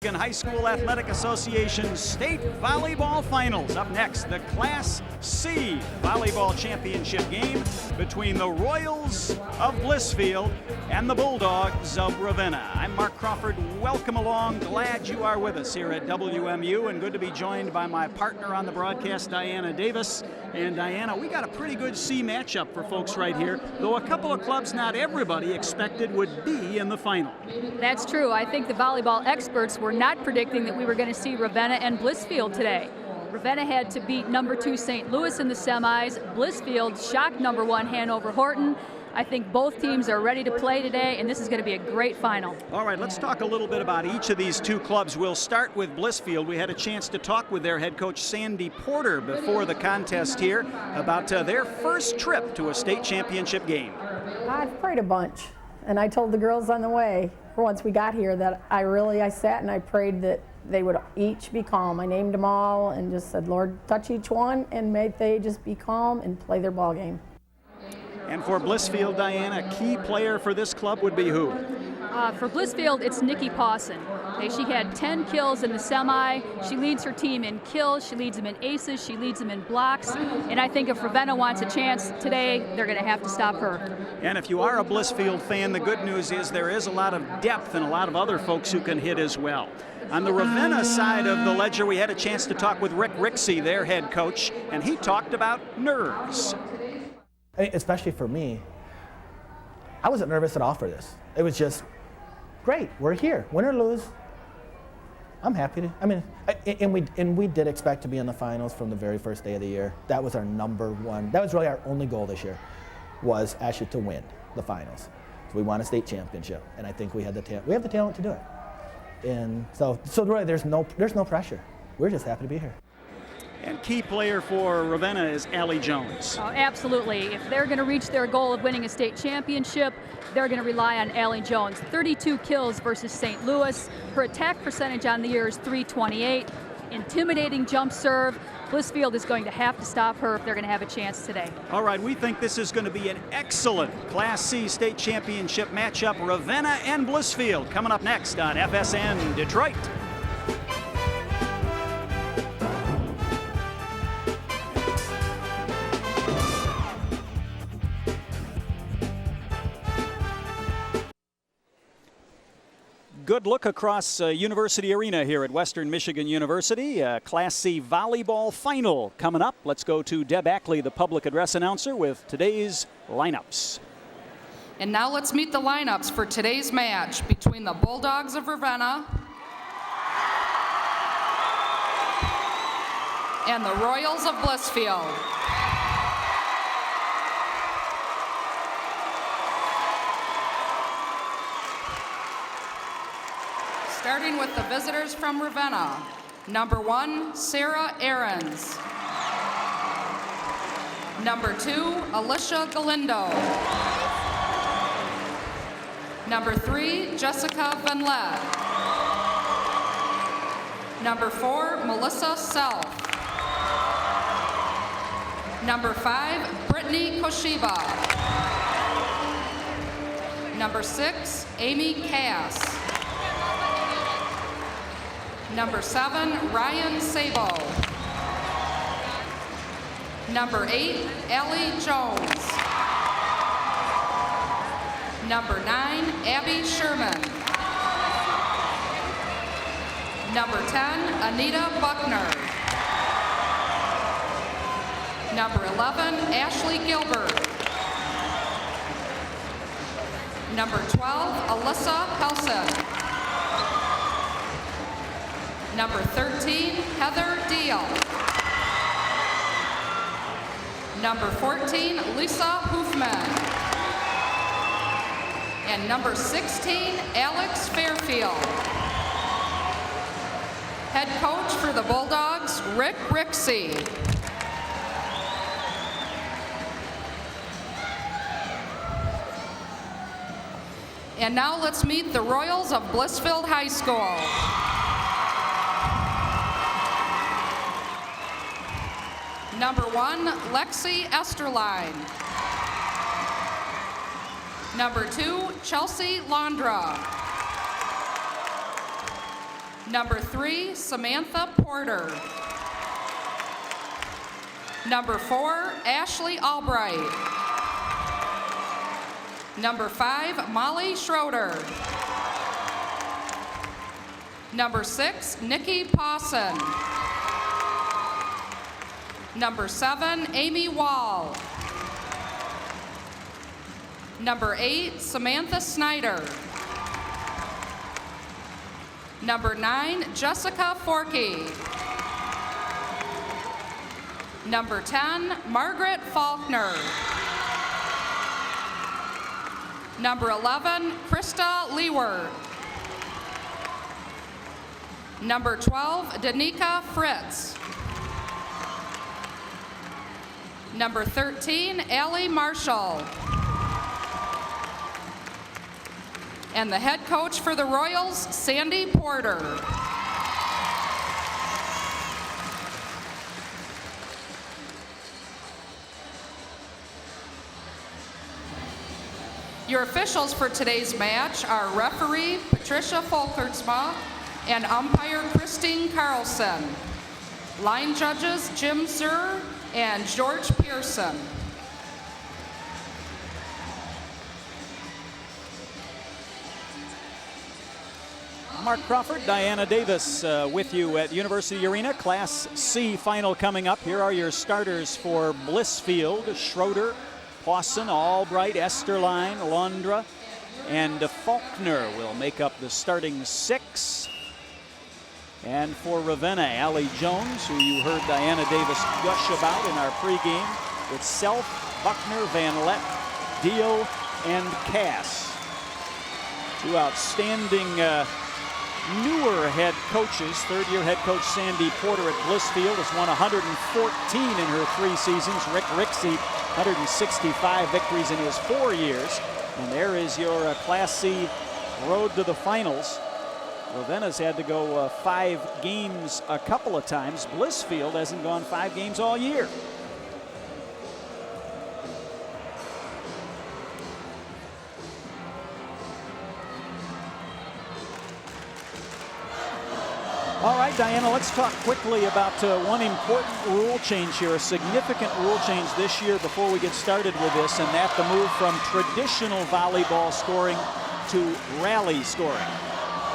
High School Athletic Association State Volleyball Finals. Up next, the Class C Volleyball Championship game between the Royals of Blissfield and the Bulldogs of Ravenna. I'm Mark Crawford. Welcome along. Glad you are with us here at WMU, and good to be joined by my partner on the broadcast, Diana Davis. And Diana, we got a pretty good C matchup for folks right here, though a couple of clubs not everybody expected would be in the final. That's true. I think the volleyball experts were not predicting that we were going to see Ravenna and Blissfield today. Ravenna had to beat number 2 St. Louis in the semis. Blissfield shocked number 1 Hanover Horton. I think both teams are ready to play today, and this is going to be a great final. All right, let's talk a little bit about each of these two clubs. We'll start with Blissfield. We had a chance to talk with their head coach, Sandy Porter, before the contest here about their first trip to a state championship game. I've prayed a bunch, and I told the girls on the way, once we got here, that I sat and I prayed that they would each be calm. I named them all and just said, Lord, touch each one, and may they just be calm and play their ball game. And for Blissfield, Diana, key player for this club would be who? For Blissfield, it's Nikki Pawson. She had 10 kills in the semi. She leads her team in kills. She leads them in aces. She leads them in blocks. And I think if Ravenna wants a chance today, they're going to have to stop her. And if you are a Blissfield fan, the good news is there is a lot of depth and a lot of other folks who can hit as well. On the Ravenna side of the ledger, we had a chance to talk with Rick Rixey, their head coach, and he talked about nerves. Especially for me, I wasn't nervous at all for this. It was just, great, we're here. Win or lose, I'm happy to. I mean, and we did expect to be in the finals from the very first day of the year. That was our number one. That was really our only goal this year, was actually to win the finals. So we won a state championship, and I think we had the talent to do it. And so really, there's no pressure. We're just happy to be here. And key player for Ravenna is Allie Jones. Oh, absolutely. If they're going to reach their goal of winning a state championship, they're going to rely on Allie Jones. 32 kills versus St. Louis. Her attack percentage on the year is .328. Intimidating jump serve. Blissfield is going to have to stop her if they're going to have a chance today. All right, we think this is going to be an excellent Class C state championship matchup. Ravenna and Blissfield coming up next on FSN Detroit. Good look across University Arena here at Western Michigan University. Class C volleyball final coming up. Let's go to Deb Ackley, the public address announcer, with today's lineups. And now let's meet the lineups for today's match between the Bulldogs of Ravenna and the Royals of Blissfield. Starting with the visitors from Ravenna. Number 1, Sarah Ahrens. Number 2, Alicia Galindo. Number 3, Jessica Van Lett. Number 4, Melissa Self. Number 5, Brittany Koshiba. Number 6, Amy Cass. Number 7, Ryan Sabo. Number 8, Allie Jones. Number 9, Abby Sherman. Number 10, Anita Buckner. Number 11, Ashley Gilbert. Number 12, Alyssa Helson. Number 13, Heather Deal. Number 14, Lisa Hoofman. And number 16, Alex Fairfield. Head coach for the Bulldogs, Rick Rixey. And now let's meet the Royals of Blissfield High School. Number 1, Lexi Esterline. Number 2, Chelsea Londra. Number 3, Samantha Porter. Number 4, Ashley Albright. Number 5, Molly Schroeder. Number 6, Nikki Pawson. Number 7, Amy Wall. Number 8, Samantha Snyder. Number 9, Jessica Forkey. Number 10, Margaret Faulkner. Number 11, Krista Leeward. Number 12, Danica Fritz. Number 13, Allie Marshall. And the head coach for the Royals, Sandy Porter. Your officials for today's match are referee Patricia Folkertsma and umpire Christine Carlson. Line judges Jim Zur and George Pearson. Mark Crawford, Diana Davis with you at University Arena. Class C final coming up. Here are your starters for Blissfield: Schroeder, Pawson, Albright, Esterline, Londra, and Faulkner will make up the starting 6. And for Ravenna, Allie Jones, who you heard Diana Davis gush about in our pregame, with Self, Buckner, Van Lett, Deal, and Cass. 2 outstanding newer head coaches. Third-year head coach Sandy Porter at Blissfield has won 114 in her 3 seasons. Rick Rixey, 165 victories in his 4 years. And there is your Class C road to the finals. Ravenna's had to go 5 games a couple of times. Blissfield hasn't gone 5 games all year. All right, Diana, let's talk quickly about one important rule change here, a significant rule change this year before we get started with this, and that's the move from traditional volleyball scoring to rally scoring.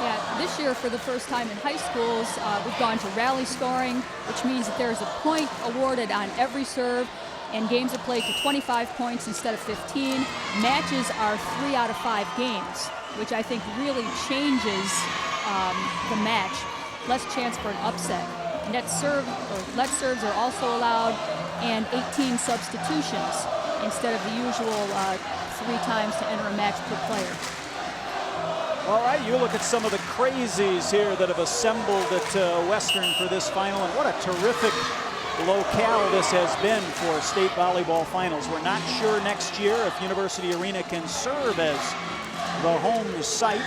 Yeah, this year for the first time in high schools, we've gone to rally scoring, which means that there's a point awarded on every serve, and games are played to 25 points instead of 15. Matches are 3 out of 5 games, which I think really changes the match. Less chance for an upset. Net serve or let serves are also allowed, and 18 substitutions instead of the usual 3 times to enter a match per player. All right, you look at some of the crazies here that have assembled at Western for this final, and what a terrific locale this has been for state volleyball finals. We're not sure next year if University Arena can serve as the home site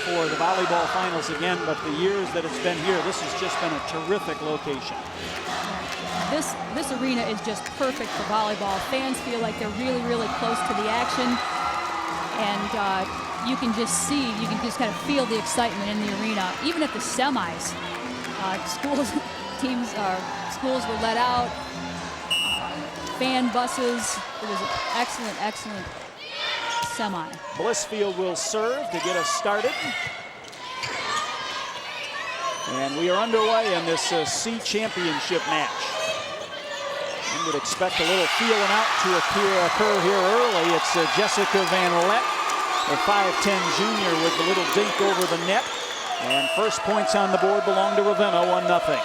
for the volleyball finals again, but the years that it's been here, this has just been a terrific location. This arena is just perfect for volleyball. Fans feel like they're really, really close to the action, and you can just kind of feel the excitement in the arena. Even at the semis, schools were let out, fan buses. It was an excellent, excellent semi. Blissfield will serve to get us started. And we are underway in this C championship match. You would expect a little feeling out to occur here early. It's Jessica Van Lett, the 5'10" junior, with the little dink over the net. And first points on the board belong to Ravenna, 1-0.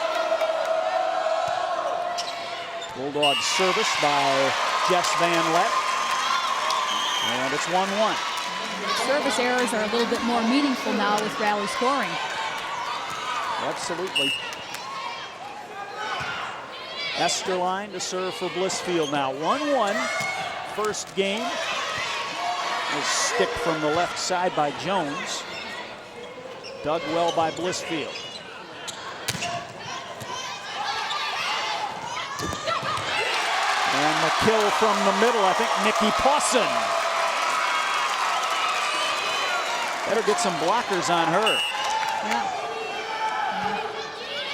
Bulldog service by Jess Van Lett. And it's 1-1. Service errors are a little bit more meaningful now with rally scoring. Absolutely. Esterline to serve for Blissfield now. 1-1. First game. A stick from the left side by Jones. Dug well by Blissfield. And the kill from the middle, I think Nikki Pawson. Better get some blockers on her. Yeah.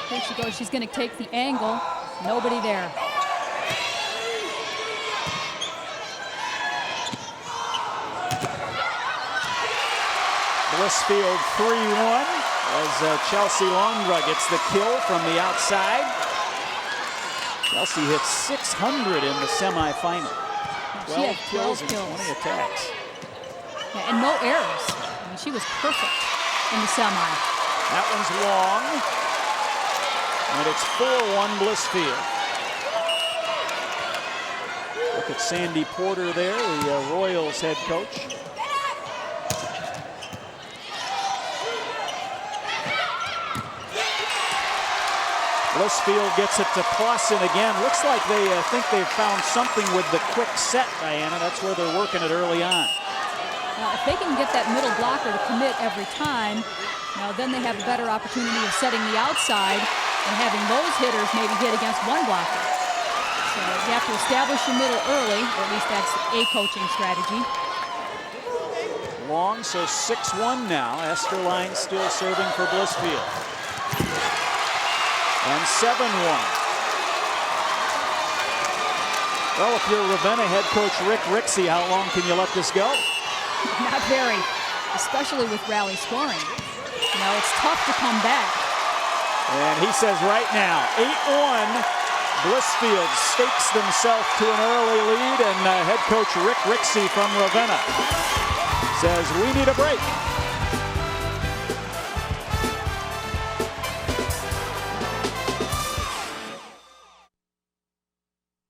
Here she goes. She's going to take the angle. Nobody there. Blissfield 3-1 as Chelsea Longra gets the kill from the outside. Chelsea hits 600 in the semifinal. 12 kills and 20 attacks. Yeah, and no errors. I mean, she was perfect in the semi. That one's long. And it's 4-1 Blissfield. Look at Sandy Porter there, the Royals head coach. Blissfield gets it to Clausen again. Looks like they think they've found something with the quick set, Diana. That's where they're working it early on. Now, if they can get that middle blocker to commit every time, then they have a better opportunity of setting the outside and having those hitters maybe hit against one blocker. So you have to establish your middle early, or at least that's a coaching strategy. Long, so 6-1 now. Esterline still serving for Blissfield. And 7-1. Well, if you're Ravenna head coach Rick Rixey, how long can you let this go? Not very, especially with rally scoring. It's tough to come back. And he says right now, 8-1, Blissfield stakes themselves to an early lead, and head coach Rick Rixey from Ravenna says we need a break.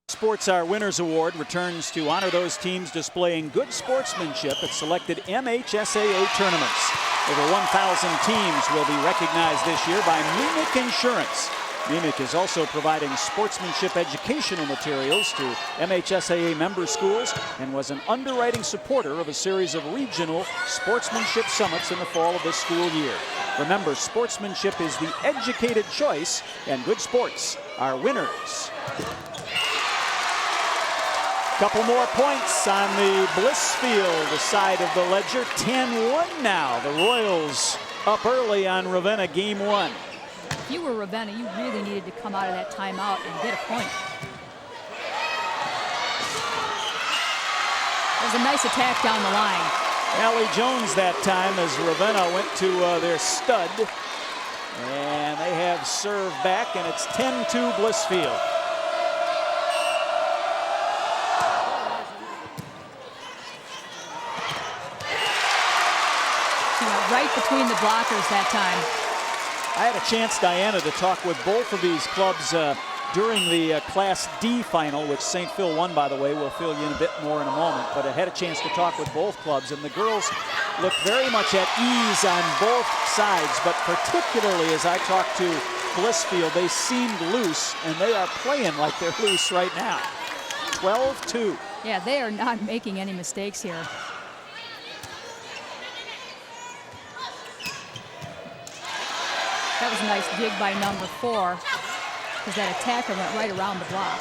Sports Our Winners Award returns to honor those teams displaying good sportsmanship at selected MHSAA tournaments. Over 1,000 teams will be recognized this year by Munich Insurance. Munich is also providing sportsmanship educational materials to MHSAA member schools and was an underwriting supporter of a series of regional sportsmanship summits in the fall of this school year. Remember, sportsmanship is the educated choice, and good sports are winners. Couple more points on the Blissfield side of the ledger. 10-1 now. The Royals up early on Ravenna, game 1. If you were Ravenna, you really needed to come out of that timeout and get a point. That was a nice attack down the line. Allie Jones that time as Ravenna went to their stud. And they have served back, and it's 10-2 Blissfield. Right between the blockers that time. I had a chance, Diana, to talk with both of these clubs during the Class D final, which St. Phil won, by the way. We'll fill you in a bit more in a moment. But I had a chance to talk with both clubs, and the girls looked very much at ease on both sides. But particularly as I talked to Blissfield, they seemed loose, and they are playing like they're loose right now. 12-2. Yeah, they are not making any mistakes here. That was a nice dig by number 4, because that attacker went right around the block.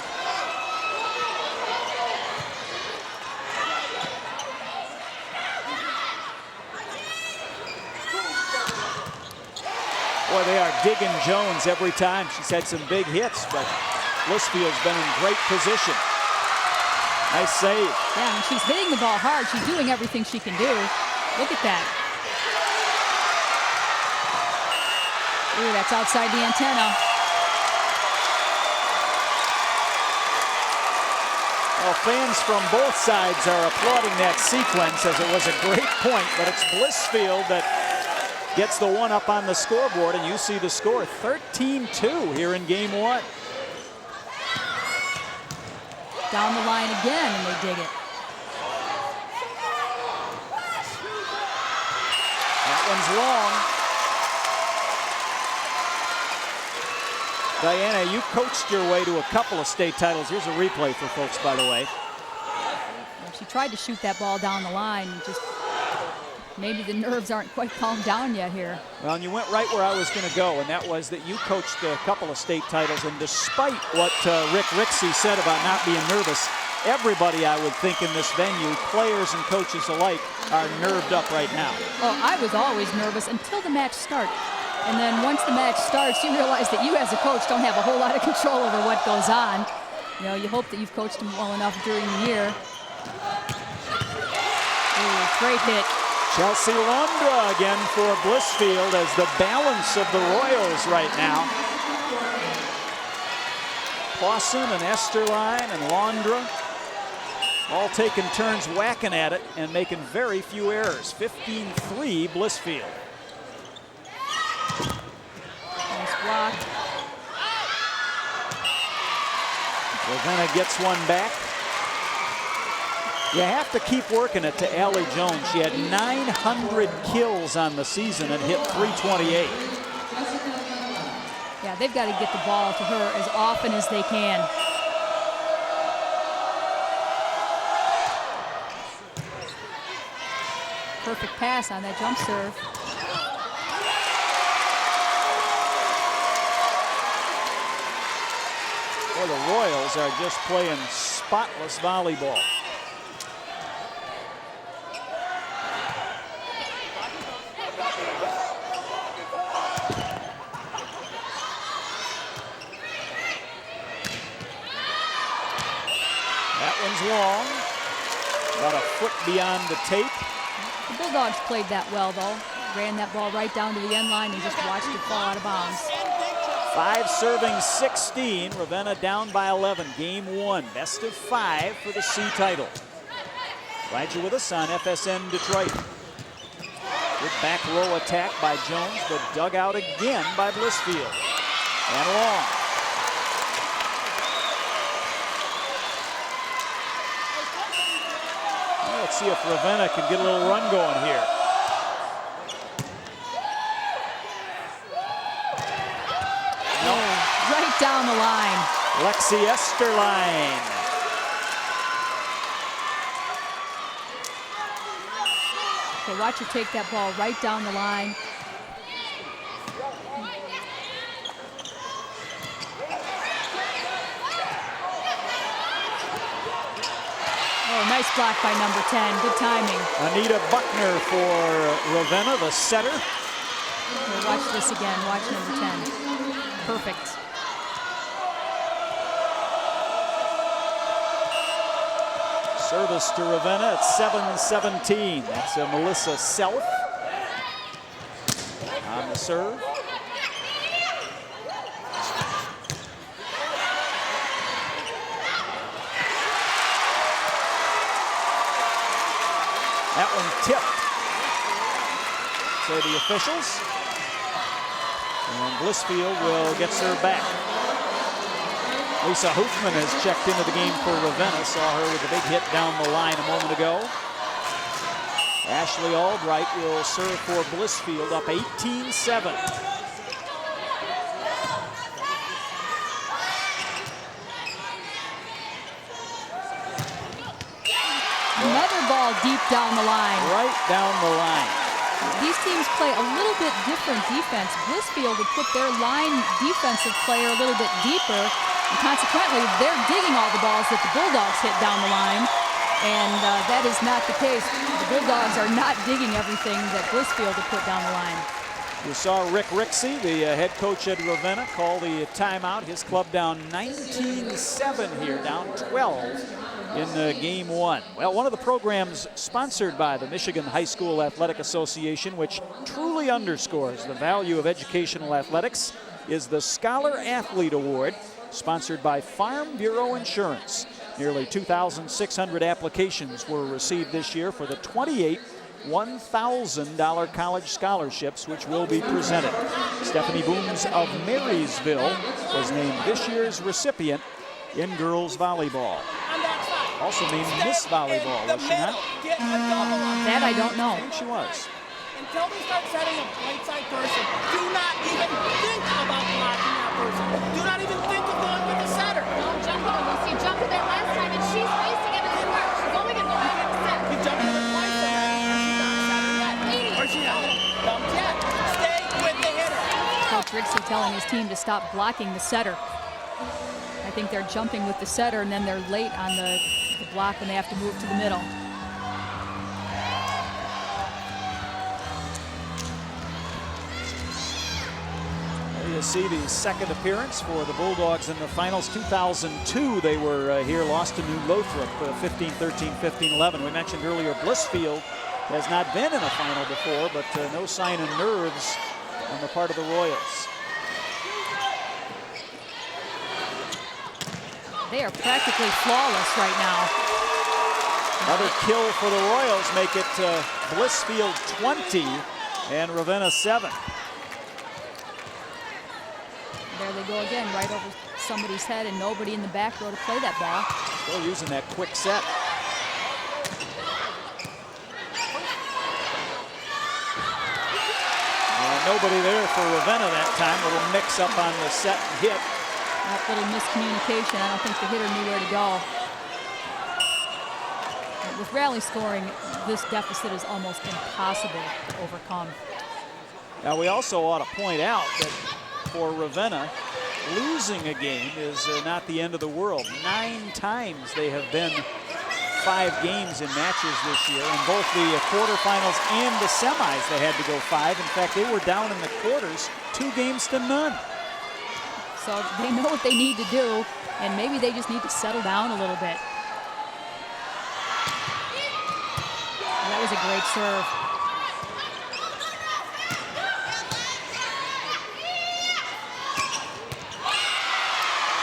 Boy, they are digging Jones every time. She's had some big hits, but Blissfield's been in great position. Nice save. Yeah, and she's hitting the ball hard. She's doing everything she can do. Look at that. Ooh, that's outside the antenna. Well, fans from both sides are applauding that sequence as it was a great point, but it's Blissfield that gets the one up on the scoreboard, and you see the score, 13-2 here in game 1. Down the line again, and they dig it. That one's long. Diana, you coached your way to a couple of state titles. Here's a replay for folks, by the way. She tried to shoot that ball down the line. Just maybe the nerves aren't quite calmed down yet here. Well, and you went right where I was going to go, and that was that you coached a couple of state titles, and despite what Rick Rixey said about not being nervous, everybody, I would think, in this venue, players and coaches alike, are nerved up right now. Oh, I was always nervous until the match started. And then once the match starts, you realize that you as a coach don't have a whole lot of control over what goes on. You know, you hope that you've coached them well enough during the year. Ooh, great hit. Chelsea Londra again for Blissfield as the balance of the Royals right now. Clausen and Esterline and Londra all taking turns whacking at it and making very few errors. 15-3 Blissfield. Nice block. Ravenna gets one back. You have to keep working it to Allie Jones. She had 900 kills on the season and hit .328. Yeah, they've got to get the ball to her as often as they can. Perfect pass on that jump serve. Well, the Royals are just playing spotless volleyball. That one's long, about a foot beyond the tape. The Bulldogs played that well, though. Ran that ball right down to the end line and just watched it fall out of bounds. 5 serving 16. Ravenna down by 11. Game 1. Best of 5 for the C title. Glad you're with us on FSN Detroit. Good back row attack by Jones, but dug out again by Blissfield. And long. Well, let's see if Ravenna can get a little run going here. Right down the line. Lexi Esterline. Okay, watch her take that ball right down the line. Oh, nice block by number 10. Good timing. Anita Buckner for Ravenna, the setter. Okay, watch this again. Watch number 10. Perfect. Service to Ravenna at 7-17. That's Melissa Self on the serve. That one tipped, say the officials. And Blissfield will get served back. Lisa Hoofman has checked into the game for Ravenna. Saw her with a big hit down the line a moment ago. Ashley Albright will serve for Blissfield, up 18-7. Another ball deep down the line. Right down the line. These teams play a little bit different defense. Blissfield would put their line defensive player a little bit deeper, and consequently, they're digging all the balls that the Bulldogs hit down the line, and that is not the case. The Bulldogs are not digging everything that Blissfield would put down the line. You saw Rick Rixey, the head coach at Ravenna, call the timeout. His club down 19-7 here, down 12 in game 1. Well, one of the programs sponsored by the Michigan High School Athletic Association, which truly underscores the value of educational athletics, is the Scholar Athlete Award, sponsored by Farm Bureau Insurance. Nearly 2,600 applications were received this year for the 28 $1,000 college scholarships, which will be presented. Stephanie Booms of Marysville was named this year's recipient in girls volleyball. Also named Miss Volleyball, was she not? That I don't know. I think she was. Until they start setting a right side person, do not even think about blocking that person. Do not even think of going with the setter. Don't jump on her. Lucy jumped there last time, and she's facing it in the work. She's going in the right set. You jumped in the twice already, or she's not a setter yet. Or she hasn't bumped yet. Stay with the hitter. Coach Rixey telling his team to stop blocking the setter. I think they're jumping with the setter, and then they're late on the block when they have to move to the middle. to see the second appearance for the Bulldogs in the finals. 2002, they were here, lost to New Lothrop, 15-13, 15-11. We mentioned earlier Blissfield has not been in a final before, but no sign of nerves on the part of the Royals. They are practically flawless right now. Another kill for the Royals, make it Blissfield 20 and Ravenna 7. There they go again, right over somebody's head, and nobody in the back row to play that ball. Still using that quick set. Nobody there for Ravenna that time. A little mix up on the set and hit. That little miscommunication. I don't think the hitter knew where to go. With rally scoring, this deficit is almost impossible to overcome. Now we also ought to point out that for Ravenna, losing a game is not the end of the world. 9 times they have been 5 games in matches this year. In both the quarterfinals and the semis, they had to go 5. In fact, they were down in the quarters 2 games to none. So they know what they need to do, and maybe they just need to settle down a little bit. That was a great serve.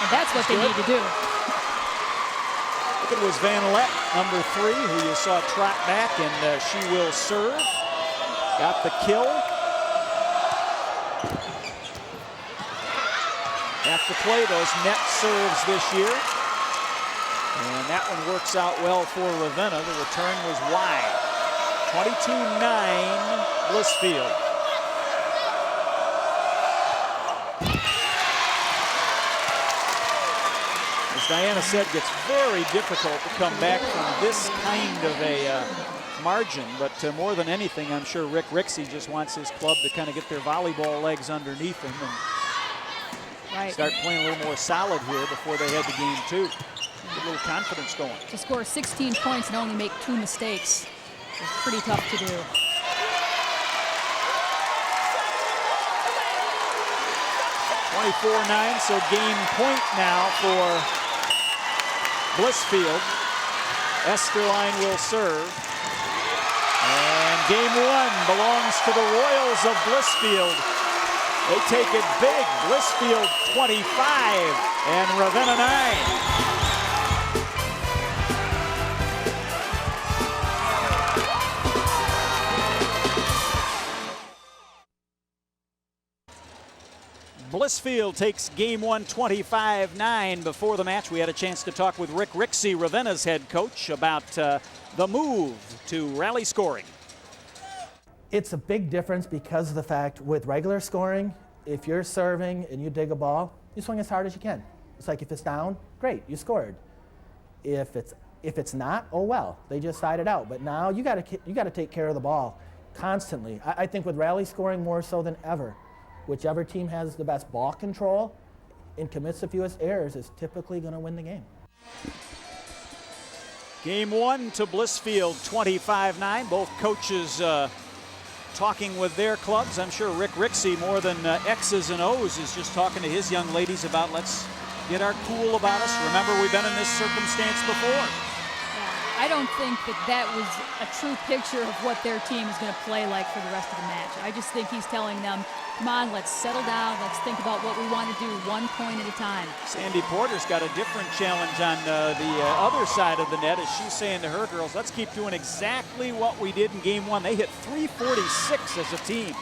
And that's what they need to do. Look, it was Van Lett, number 3, who you saw trot back, and she will serve. Got the kill. Have to play those net serves this year. And that one works out well for Ravenna. The return was wide. 22-9 Blissfield. As Diana said, gets very difficult to come back from this kind of a margin, but more than anything, I'm sure Rick Rixey just wants his club to kind of get their volleyball legs underneath them and start playing a little more solid here before they head to game 2. Get a little confidence going. To score 16 points and only make 2 mistakes is pretty tough to do. (24-9), so game point now for Blissfield. Esterline will serve. And game 1 belongs to the Royals of Blissfield. They take it big. Blissfield 25 and Ravenna 9. Blissfield takes game 1 25-9. Before the match, we had a chance to talk with Rick Rixey, Ravenna's head coach, about the move to rally scoring. It's a big difference because of the fact with regular scoring, if you're serving and you dig a ball, you swing as hard as you can. It's like if it's down, great, you scored. If it's not, oh well, they just side it out. But now you got to take care of the ball constantly. I think with rally scoring more so than ever, whichever team has the best ball control and commits the fewest errors is typically going to win the game. Game 1 to Blissfield 25-9. Both coaches talking with their clubs. I'm sure Rick Rixey, more than X's and O's, is just talking to his young ladies about let's get our cool about us. Remember, we've been in this circumstance before. I don't think that was a true picture of what their team is going to play like for the rest of the match. I just think he's telling them, come on, let's settle down. Let's think about what we want to do 1 point at a time. Sandy Porter's got a different challenge on the other side of the net as she's saying to her girls, let's keep doing exactly what we did in game 1. They hit 346 as a team.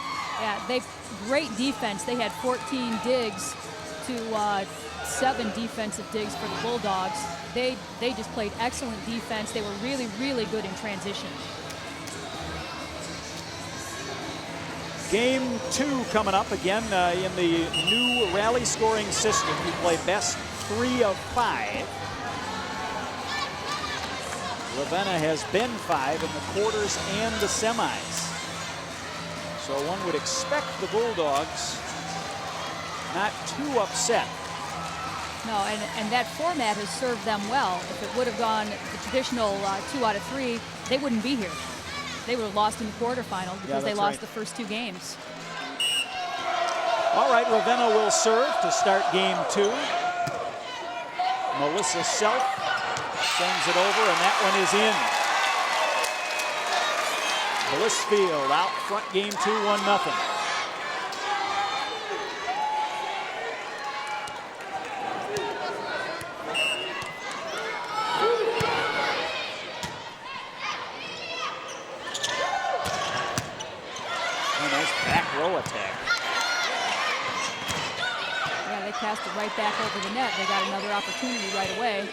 Yeah, great defense. They had 14 digs to 7 defensive digs for the Bulldogs. They just played excellent defense. They were really, really good in transition. Game 2 coming up again in the new rally scoring system. You play best 3 of 5. Ravenna has been 5 in the quarters and the semis. So one would expect the Bulldogs not too upset. No, and that format has served them well. If it would have gone the traditional 2 out of 3, they wouldn't be here. They would have lost in the quarterfinals because they lost the first 2 games. All right, Ravenna will serve to start game 2. Melissa Self sends it over, and that one is in. Blissfield out front game 2, 1-0. Nice back row attack. Yeah, they cast it right back over the net. They got another opportunity right away.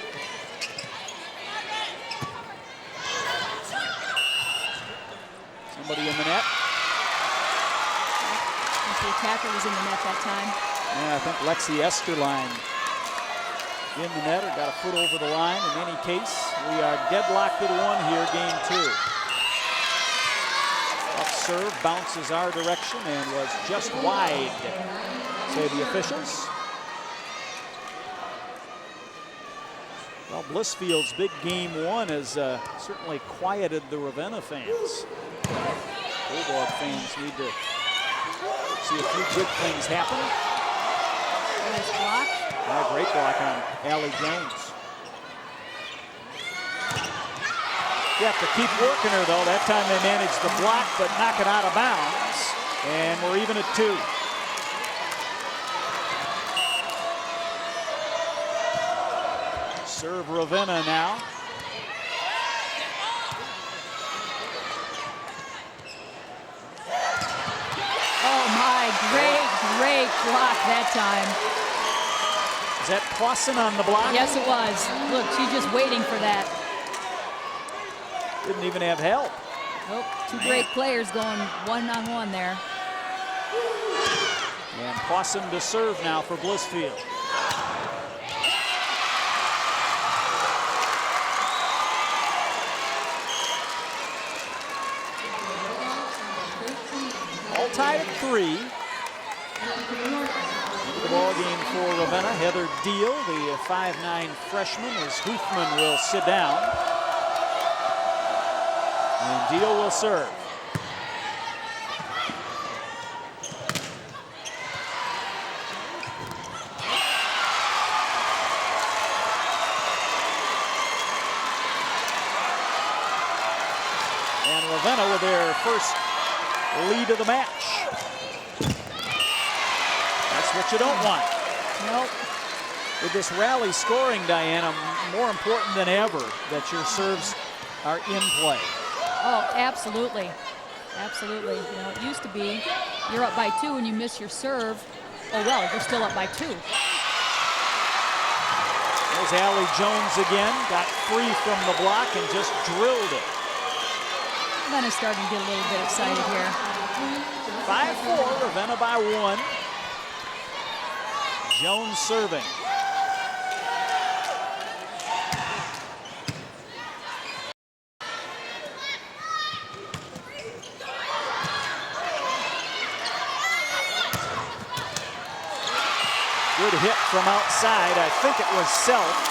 Somebody in the net. I think the attacker was in the net that time. Yeah, I think Lexi Esterline in the net or got a foot over the line. In any case, we are deadlocked at 1 here, game 2. Up serve bounces our direction and was just wide, say the officials. Well, Blissfield's big game 1 has certainly quieted the Ravenna fans. Bulldog fans need to see a few good things happen. Nice block. Yeah, great block on Allie Jones. You have to keep working her, though. That time they managed the block, but knock it out of bounds. And we're even at 2. Serve Ravenna now. Oh my, great block that time. Is that Clausen on the block? Yes, it was. Look, she's just waiting for that. Didn't even have help. Nope, 2 great players going one-on-one there. And Clausen to serve now for Blissfield. All tied at 3. Into the ball game for Ravenna. Heather Deal, the 5'9" freshman, as Hoofman will sit down. And Deal will serve. And Ravenna with their first lead of the match. That's what you don't want. Nope. With this rally scoring, Diana, more important than ever that your serves are in play. Oh, absolutely. Absolutely. You know, it used to be you're up by 2 and you miss your serve. Oh, well, you're still up by 2. There's Allie Jones again. Got free from the block and just drilled it. Ravenna's starting to get a little bit excited here. 5-4, Ravenna by 1. Jones serving. Good hit from outside. I think it was Self.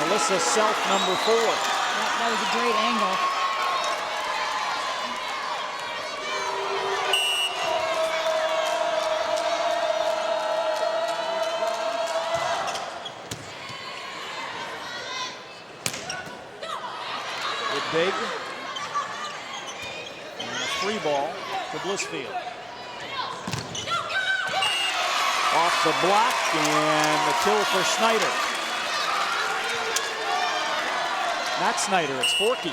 Melissa Self, number 4. That was a great angle. Good dig. And a free ball to Blissfield. Off the block and the kill for Snyder. Not Snyder, it's Forkey.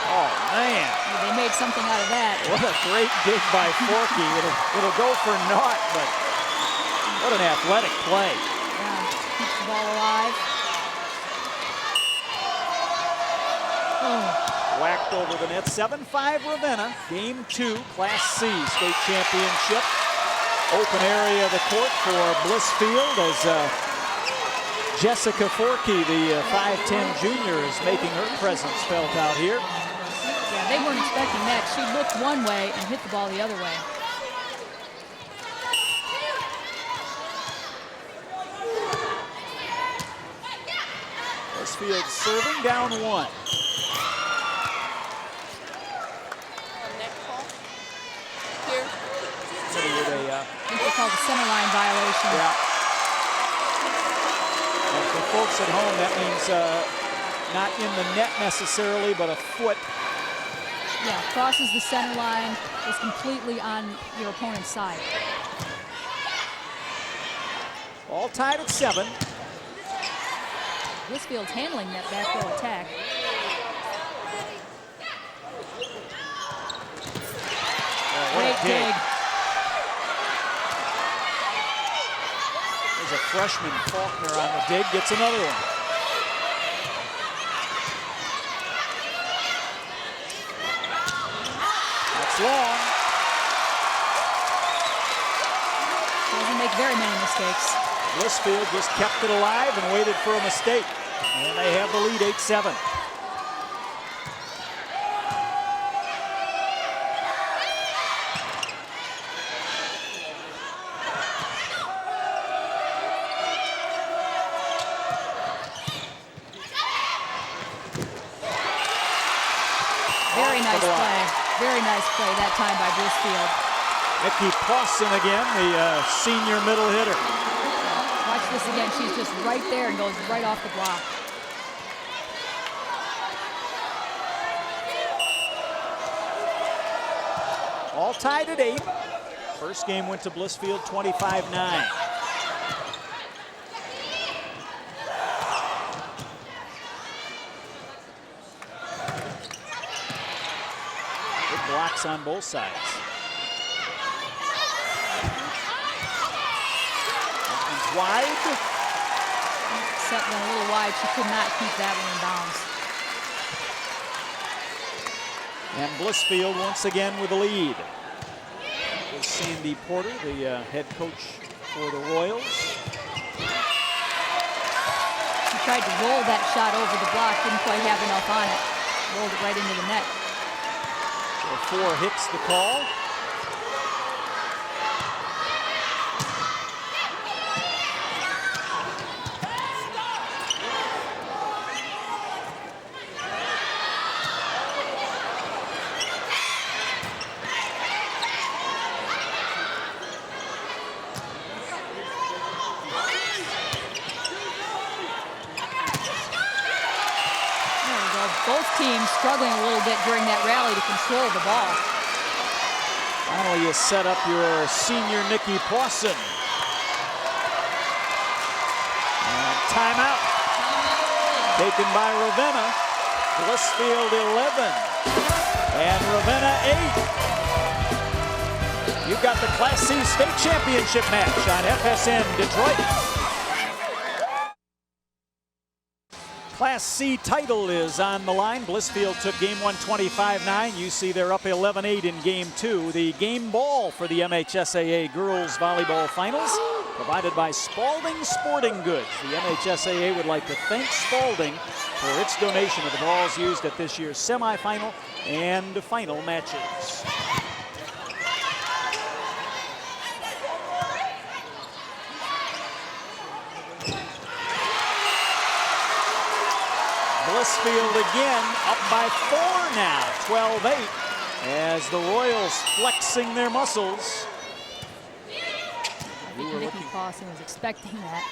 Oh man. They made something out of that. What a great dig by Forkey. It'll go for naught, but what an athletic play. Yeah, keeps the ball alive. Whacked over the net. 7-5 Ravenna. Game 2, Class C state championship. Open area of the court for Blissfield as Jessica Forkey, the 5'10" junior, is making her presence felt out here. Yeah, they weren't expecting that. She looked one way and hit the ball the other way. Blissfield serving, down 1. I think they called a center line violation. Yeah. And for folks at home, that means not in the net necessarily, but a foot. Yeah, crosses the center line, is completely on your opponent's side. All tied at 7. Blissfield's handling that back row attack. Great dig. There's a freshman, Faulkner, on the dig, gets another one. That's long. Doesn't make very many mistakes. Blissfield just kept it alive and waited for a mistake. And they have the lead, 8-7. Very nice play. Very nice play that time by Blissfield. Nikki Pawson again, the senior middle hitter. Watch this again. She's just right there and goes right off the block. All tied at 8. First game went to Blissfield 25-9. Good blocks on both sides. And wide. Set one a little wide. She could not keep that one in bounds. And Blissfield once again with the lead. That was Sandy Porter, the head coach for the Royals. She tried to roll that shot over the block, didn't quite have enough on it. Rolled it right into the net. So 4 hits the call. Both teams struggling a little bit during that rally to control the ball. Finally, you set up your senior Nikki Pawson. And timeout. Taken by Ravenna. Blissfield 11. And Ravenna 8. You've got the Class C state championship match on FSN Detroit. Class C title is on the line. Blissfield took game 1 25-9. You see they're up 11-8 in game 2. The game ball for the MHSAA Girls Volleyball Finals provided by Spalding Sporting Goods. The MHSAA would like to thank Spalding for its donation of the balls used at this year's semifinal and final matches. Blissfield again up by 4 now, 12-8, as the Royals flexing their muscles. I think Nikki Pawson was expecting that.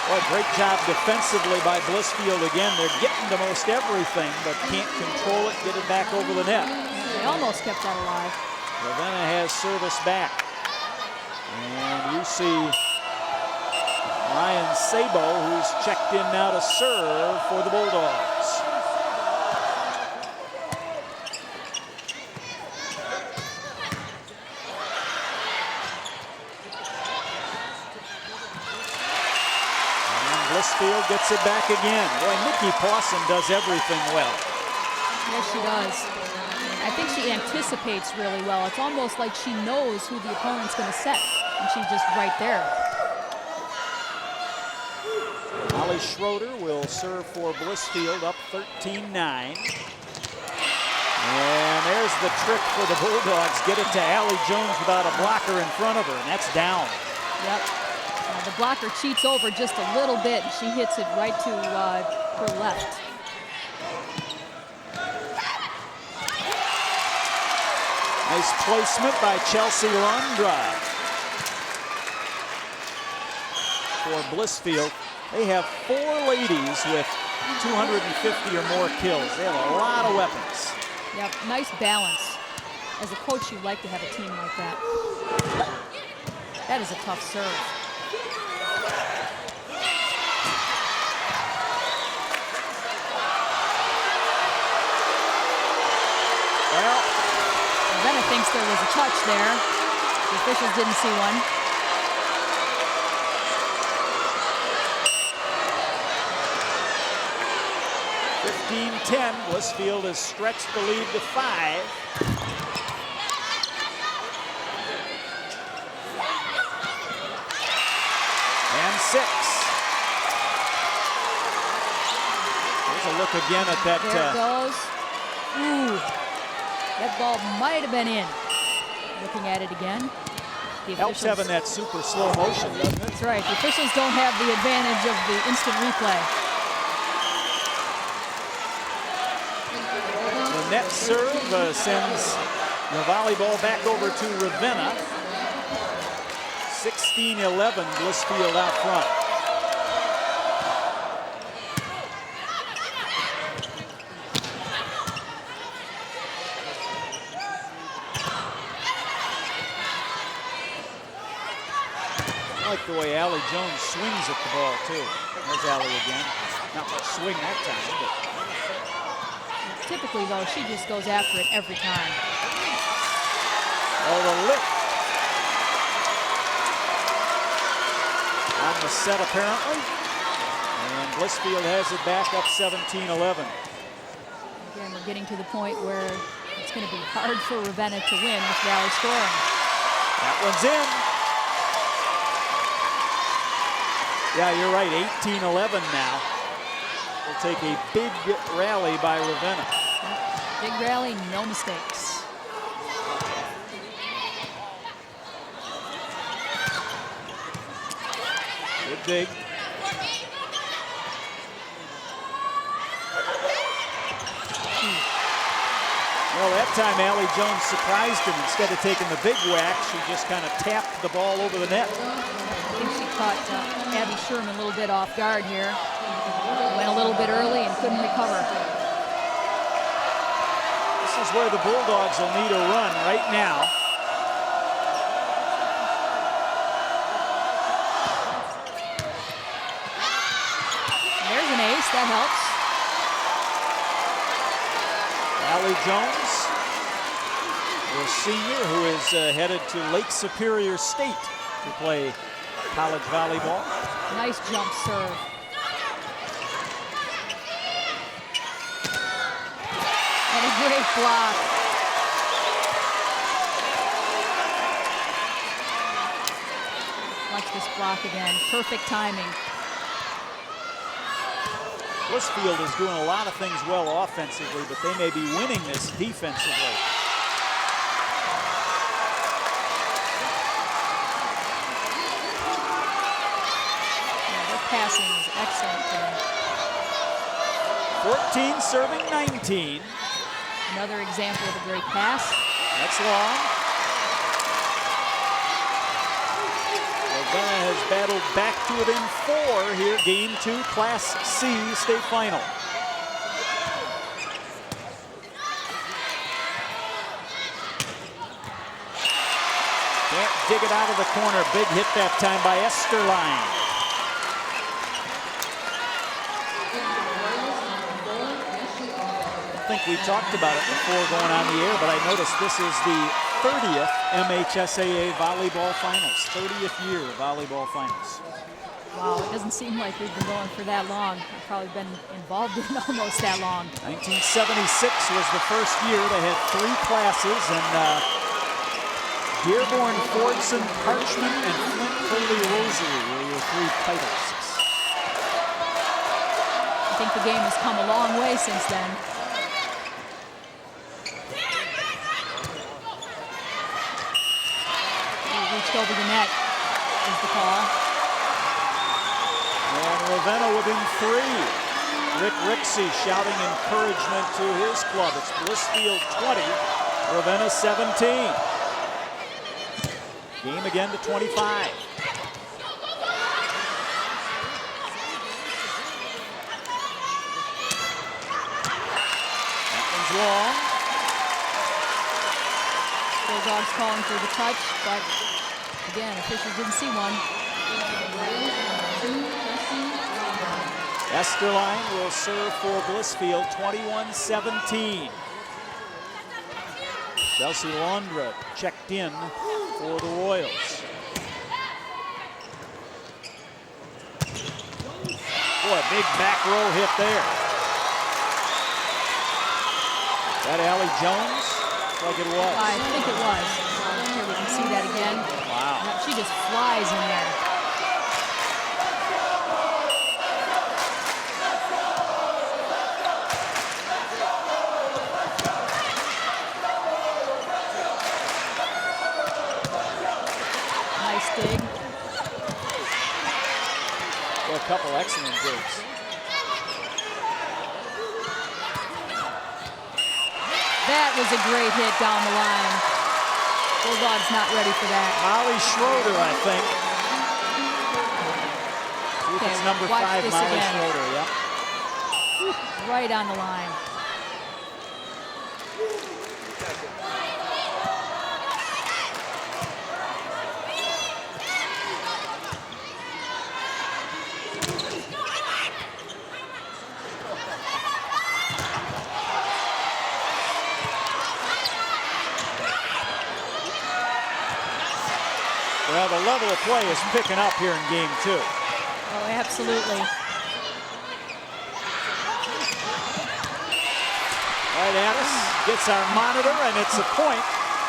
Well, great job defensively by Blissfield again. They're getting to most everything, but can't control it, get it back over the net. They almost kept that alive. Ravenna has service back. And you see Ryan Sabo, who's checked in now to serve for the Bulldogs. And Blissfield gets it back again. Boy, Nikki Pawson does everything well. Yes, she does. I think she anticipates really well. It's almost like she knows who the opponent's going to set, and she's just right there. Holly Schroeder will serve for Blissfield, up 13-9. And there's the trick for the Bulldogs. Get it to Allie Jones without a blocker in front of her, and that's down. Yep. The blocker cheats over just a little bit, and she hits it right to her left. Nice placement by Chelsea Lundra. For Blissfield, they have 4 ladies with 250 or more kills. They have a lot of weapons. Yep, nice balance. As a coach, you'd like to have a team like that. That is a tough serve. Well, Ravenna thinks there was a touch there. The officials didn't see one. Blissfield has stretched the lead to 5. And 6. There's a look again at that. There it goes. Ooh, that ball might have been in. Looking at it again. Helps having that super slow motion, doesn't it? That's right. The officials don't have the advantage of the instant replay. The net serve sends the volleyball back over to Ravenna. 16-11, Blissfield out front. I like the way Allie Jones swings at the ball, too. There's Allie again. Not much swing that time, but... Typically, though, she just goes after it every time. Oh, the lift. On the set, apparently. And Blissfield has it back up 17-11. Again, we're getting to the point where it's going to be hard for Ravenna to win with Valley scoring. That one's in. Yeah, you're right, 18-11 now. We'll take a big rally by Ravenna. Big rally, no mistakes. Good dig. Well, that time Allie Jones surprised him. Instead of taking the big whack, she just kind of tapped the ball over the net. I think she caught Abby Sherman a little bit off guard here. Went a little bit early and couldn't recover. This is where the Bulldogs will need a run right now. There's an ace, that helps. Allie Jones, the senior who is headed to Lake Superior State to play college volleyball. Nice jump serve. And a great block. Watch this block again. Perfect timing. Blissfield is doing a lot of things well offensively, but they may be winning this defensively. Yeah, their passing is excellent today. 14 serving 19. Another example of a great pass. That's long. Ravenna has battled back to within 4 here, game 2, Class C state final. Can't dig it out of the corner. Big hit that time by Esterline. I think we talked about it before going on the air, but I noticed this is the 30th MHSAA Volleyball Finals, 30th year of Volleyball Finals. Wow, it doesn't seem like we've been going for that long. We've probably been involved in almost that long. 1976 was the first year. They had 3 classes, and Dearborn, Fordson, Parchman, and Flint Foley Rosary were your 3 titles. I think the game has come a long way since then. He reached over the net is the call. Ravenna within 3. Rick Rixey shouting encouragement to his club. It's Blissfield 20, Ravenna 17. Game again to 25. That one's long. Bulldogs calling for the touch, but again, officials didn't see one. Esterline will serve for Blissfield, 21-17. Chelsea Londra checked in for the Royals. Boy, big back row hit there. That Allie Jones? Like it was. I think it was. Here we can see that again. Wow. She just flies in there. Nice dig. Well, a couple excellent digs. That was a great hit down the line. Bulldogs not ready for that. Molly Schroeder, I think. Okay, it's number watch 5, this Molly again. Schroeder, yep. Right on the line. Well, the level of play is picking up here in game 2. Oh, absolutely. Right at us, gets our monitor, and it's a point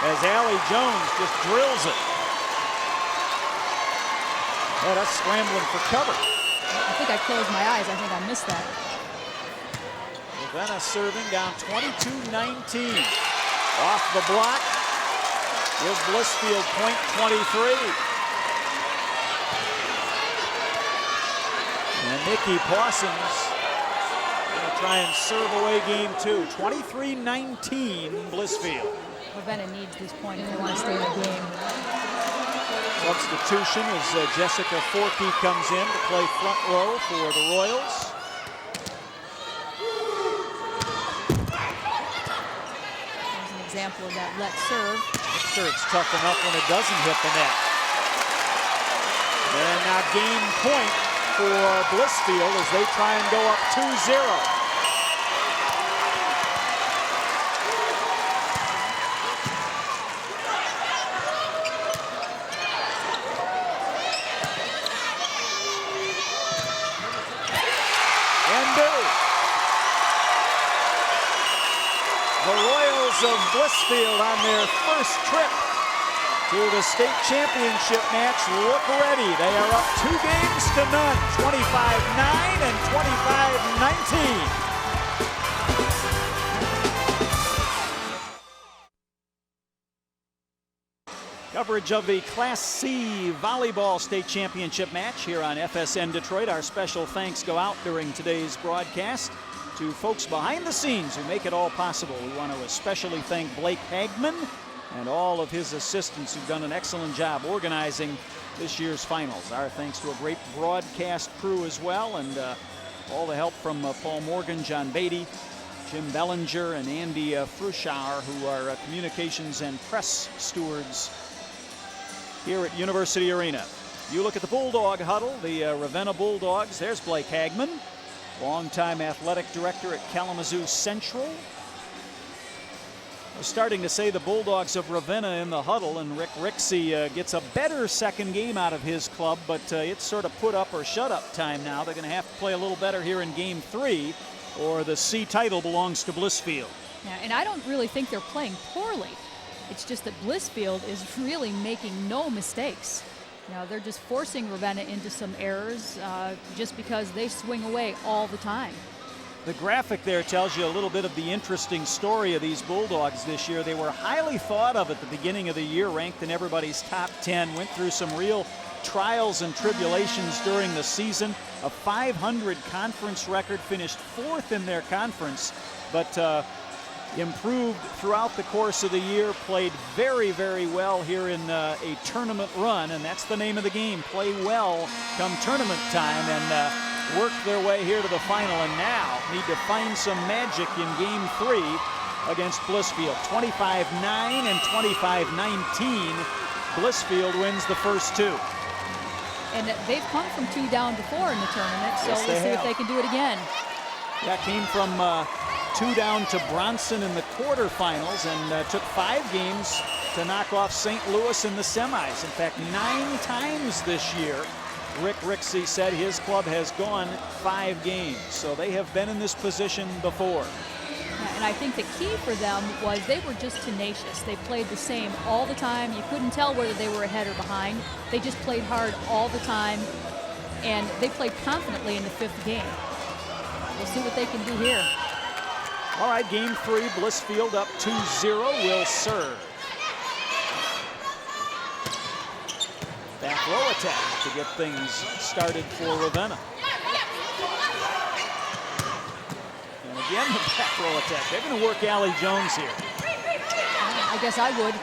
as Allie Jones just drills it. Had us scrambling for cover. I think I closed my eyes. I think I missed that. Ravenna serving down 22-19. Off the block. Give Blissfield point 23. And Nikki Parsons going to try and serve away game 2. 23-19 Blissfield. Ravenna needs this point if they want to stay in the game. Substitution as Jessica Forkey comes in to play front row for the Royals. There's an example of that let serve. Sure, it's tough enough when it doesn't hit the net. And now game point for Blissfield as they try and go up 2-0. The Royals of Blissfield on their first trip to the state championship match look ready. They are up 2 games to none, 25-9 and 25-19. Coverage of the Class C Volleyball State Championship match here on FSN Detroit. Our special thanks go out during today's broadcast to folks behind the scenes who make it all possible. We want to especially thank Blake Hagman and all of his assistants who've done an excellent job organizing this year's finals. Our thanks to a great broadcast crew as well, and all the help from Paul Morgan, John Beatty, Jim Bellinger, and Andy Fruschauer, who are communications and press stewards here at University Arena. You look at the Bulldog huddle, the Ravenna Bulldogs. There's Blake Hagman, longtime athletic director at Kalamazoo Central. We're starting to say the Bulldogs of Ravenna in the huddle, and Rick Rixey gets a better second game out of his club, but it's sort of put up or shut up time now. They're going to have to play a little better here in game 3, or the C title belongs to Blissfield. Yeah, and I don't really think they're playing poorly. It's just that Blissfield is really making no mistakes. You know, they're just forcing Ravenna into some errors just because they swing away all the time. The graphic there tells you a little bit of the interesting story of these Bulldogs this year. They were highly thought of at the beginning of the year, ranked in everybody's top 10, went through some real trials and tribulations during the season. A 500 conference record, finished 4th in their conference, but improved throughout the course of the year, played very, very well here in a tournament run, and that's the name of the game, play well come tournament time, and work their way here to the final, and now need to find some magic in game 3 against Blissfield. 25-9 and 25-19. Blissfield wins the first 2. And they've come from 2 down before in the tournament, so Yes, we'll see if they can do it again. That came from 2 down to Bronson in the quarterfinals, and took 5 games to knock off St. Louis in the semis. In fact, 9 times this year, Rick Rixey said his club has gone 5 games. So they have been in this position before. And I think the key for them was they were just tenacious. They played the same all the time. You couldn't tell whether they were ahead or behind. They just played hard all the time, and they played confidently in the 5th game. We'll see what they can do here. All right, game 3, Blissfield up 2-0, will serve. Back row attack to get things started for Ravenna. And again, the back row attack. They're going to work Allie Jones here. I guess I would.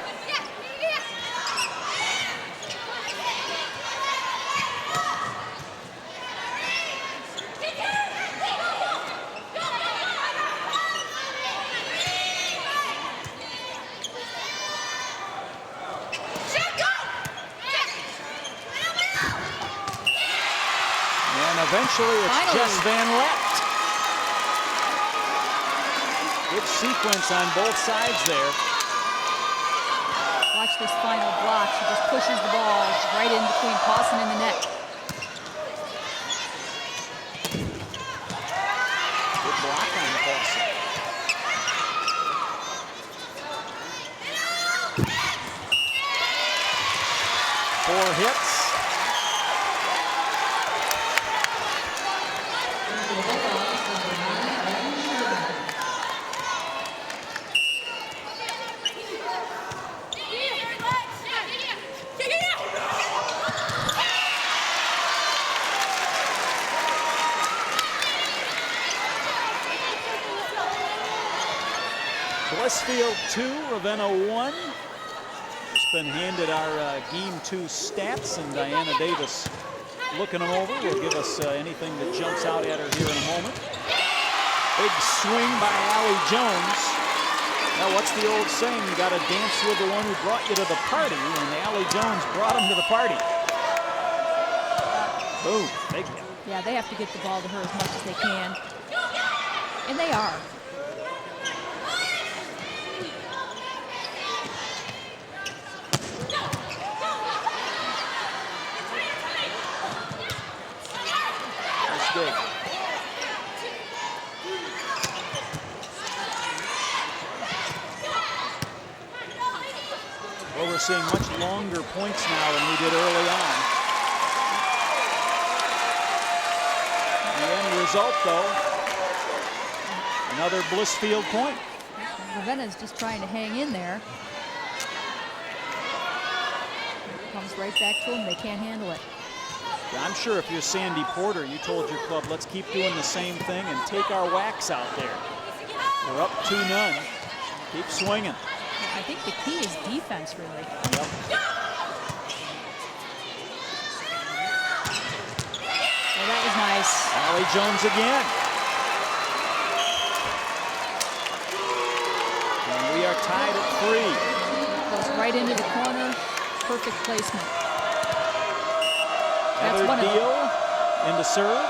Eventually, it's Finally. Jess Van Lett. Good sequence on both sides there. Watch this final block. She just pushes the ball right in between Pawson and the net. Good block on Pawson. Four hits. Blissfield 2, Ravenna 1. Just been handed our game 2 stats, and Diana Davis looking them over. Will give us anything that jumps out at her here in a moment. Big swing by Allie Jones. Now, what's the old saying? You got to dance with the one who brought you to the party, and Allie Jones brought him to the party. Boom, big hit. Yeah, they have to get the ball to her as much as they can. And they are. Good. Well, we're seeing much longer points now than we did early on. The end result, though, another Blissfield point. Ravenna's just trying to hang in there. Comes right back to them. They can't handle it. I'm sure if you're Sandy Porter, you told your club, let's keep doing the same thing and take our wax out there. We're up 2-0. Keep swinging. I think the key is defense, really. Yep. Well, that was nice. Allie Jones again. And we are tied at 3. Goes right into the corner. Perfect placement. Heather Deal into serve.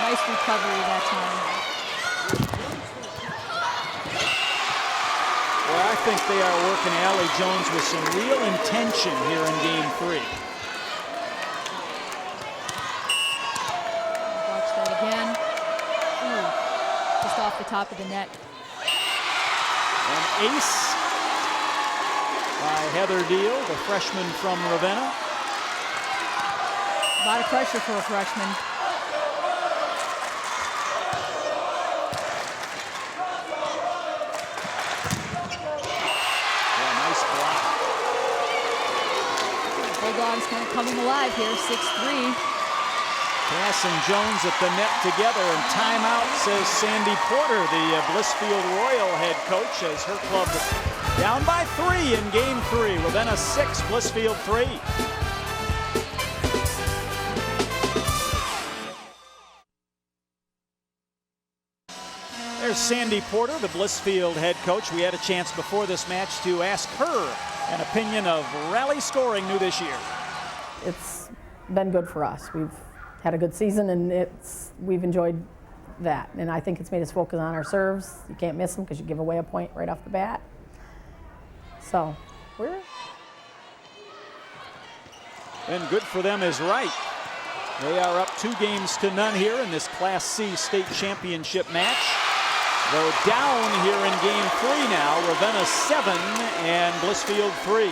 Nice recovery that time. Well, I think they are working Allie Jones with some real intention here in game 3. Watch that again. Ooh, just off the top of the net. An ace by Heather Deal, the freshman from Ravenna. A lot of pressure for a freshman. Bulldogs kind of coming alive here, 6-3. Cass and Jones at the net together, and timeout, says Sandy Porter, the Blissfield Royal head coach, as her club down by 3 in game 3. Ravenna 6, Blissfield 3. There's Sandy Porter, the Blissfield head coach. We had a chance before this match to ask her an opinion of rally scoring new this year. It's been good for us. We've had a good season, and we've enjoyed that. And I think it's made us focus on our serves. You can't miss them because you give away a point right off the bat. So And good for them is right. They are up 2-0 here in this Class C state championship match. Though down here in game 3 now, Ravenna 7 and Blissfield 3.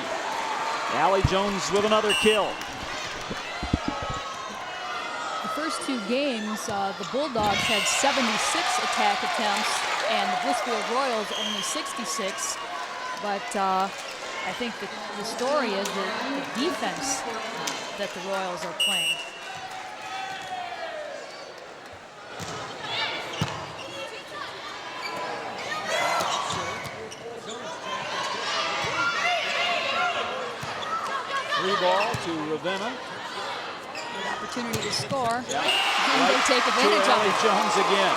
Allie Jones with another kill. The first 2 games, the Bulldogs had 76 attack attempts and the Blissfield Royals only 66. But I think the story is the defense that the Royals are playing. Free ball to Ravenna. Good opportunity to score. Yeah. And Right they take advantage to of Allie it. Jones again.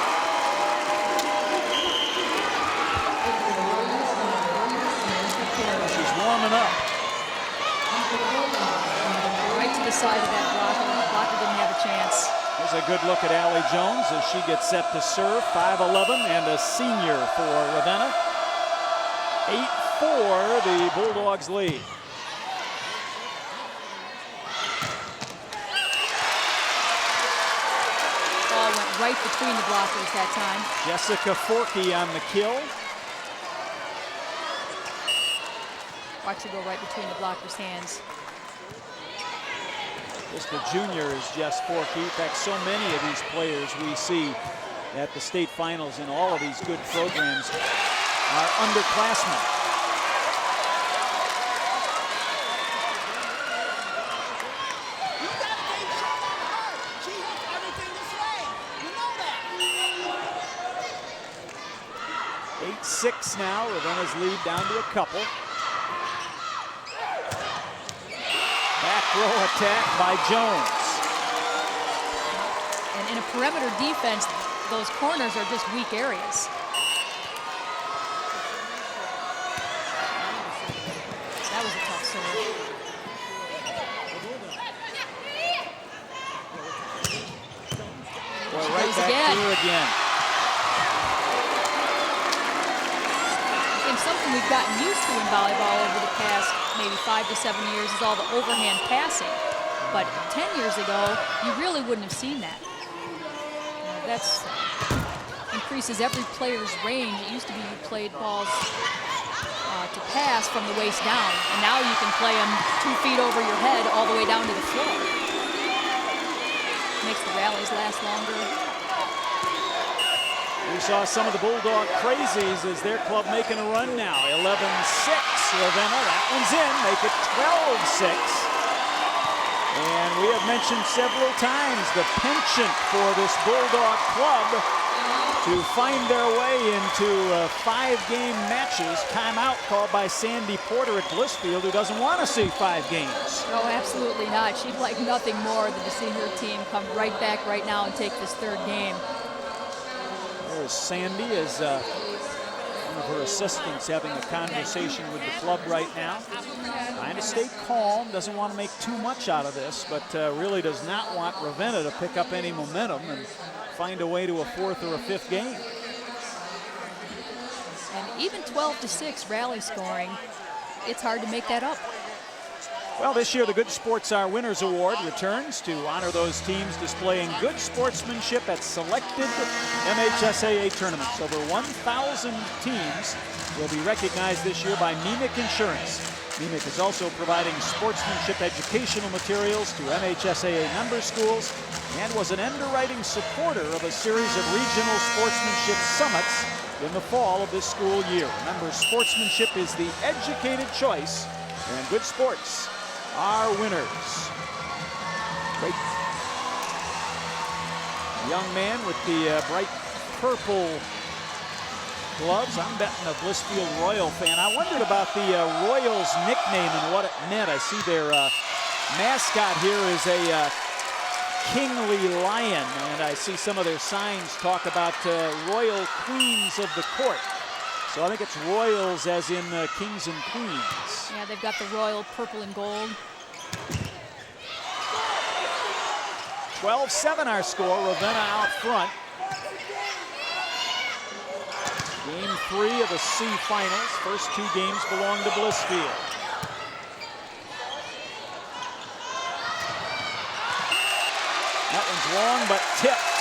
She's warming up. Right to the side of that blocker. The blocker didn't have a chance. Here's a good look at Allie Jones as she gets set to serve. 5'11" and a senior for Ravenna. 8-4, the Bulldogs lead. Ball went right between the blockers that time. Jessica Forkey on the kill. Watch it go right between the blockers' hands. Just a junior is Jess Forkey. In fact, so many of these players we see at the state finals in all of these good programs are underclassmen. You gotta take shot on her. She hits everything this way. You know that. 8-6 now. Ravenna's lead down to a couple. Back row attack by Jones. And in a perimeter defense, those corners are just weak areas. That was a tough serve. Well, right goes back again. through again. I think something we've gotten used to in volleyball over the past maybe 5 to 7 years is all the overhand passing. But 10 years ago, you really wouldn't have seen that. That's increases every player's range. It used to be you played balls to pass from the waist down, and now you can play them 2 feet over your head all the way down to the floor. Makes the rallies last longer. We saw some of the Bulldog crazies as their club making a run now. 11-6 Ravenna. That one's in. Make it 12-6. And we have mentioned several times the penchant for this Bulldog club to find their way into 5-game matches. Timeout called by Sandy Porter at Blissfield, who doesn't want to see 5 games. No, absolutely not. She'd like nothing more than to see her team come right back right now and take this 3rd game. There's Sandy as one of her assistants having a conversation with the club right now. Trying to stay calm, doesn't want to make too much out of this, but really does not want Ravenna to pick up any momentum and find a way to a 4th or a 5th game. And even 12-6 rally scoring, it's hard to make that up. Well, this year the Good Sports Are Winners Award returns to honor those teams displaying good sportsmanship at selected MHSAA tournaments. Over 1,000 teams will be recognized this year by MEMIC Insurance. MEMIC is also providing sportsmanship educational materials to MHSAA member schools and was an underwriting supporter of a series of regional sportsmanship summits in the fall of this school year. Remember, sportsmanship is the educated choice, and good sports our winners. Great young man with the bright purple gloves. I'm betting a Blissfield Royal fan. I wondered about the Royals nickname and what it meant. I see their mascot here is a kingly lion, and I see some of their signs talk about royal queens of the court. So I think it's Royals as in kings and queens. Yeah, they've got the royal purple and gold. 12-7 our score, Ravenna out front. Game 3 of the C finals. First 2 games belong to Blissfield. That one's long but tipped.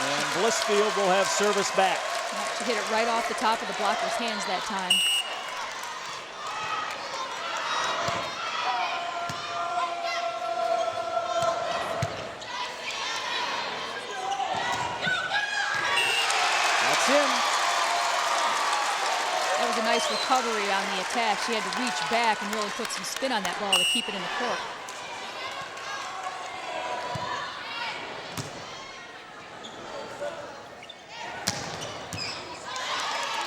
And Blissfield will have service back. She hit it right off the top of the blocker's hands that time. That's in. That was a nice recovery on the attack. She had to reach back and really put some spin on that ball to keep it in the court.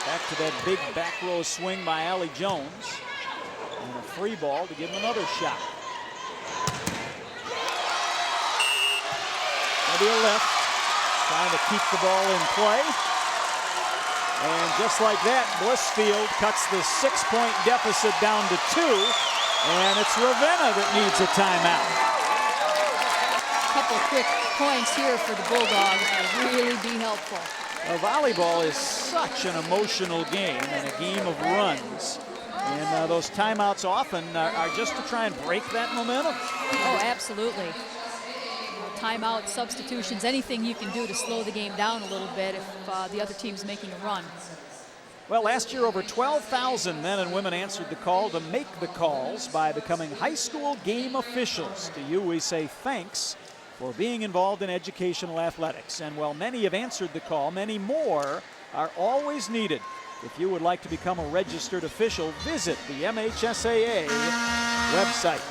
Back to that big back row swing by Allie Jones. And a free ball to give him another shot. Maybe a left. Trying to keep the ball in play. And just like that, Blissfield cuts the 6-point deficit down to 2. And it's Ravenna that needs a timeout. A couple quick points here for the Bulldogs will really be helpful. Volleyball is such an emotional game and a game of runs. And those timeouts often are just to try and break that momentum. Oh, absolutely. Timeout, substitutions, anything you can do to slow the game down a little bit if the other team's making a run. Well, last year over 12,000 men and women answered the call to make the calls by becoming high school game officials. To you, we say thanks for being involved in educational athletics. And while many have answered the call, many more are always needed. If you would like to become a registered official, visit the MHSAA website.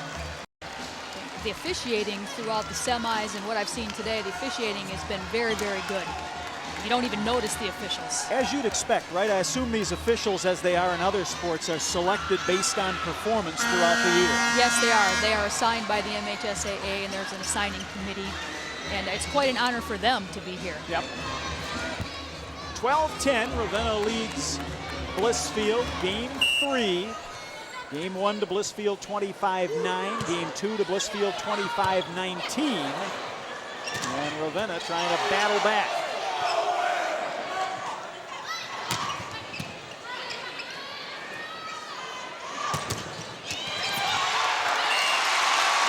The officiating throughout the semis and what I've seen today, the officiating has been very, very good. You don't even notice the officials. As you'd expect, right? I assume these officials, as they are in other sports, are selected based on performance throughout the year. Yes, they are. They are assigned by the MHSAA, and there's an assigning committee. And it's quite an honor for them to be here. Yep. 12-10, Ravenna leads Blissfield. Game 3. Game 1 to Blissfield 25-9. Game 2 to Blissfield 25-19. And Ravenna trying to battle back.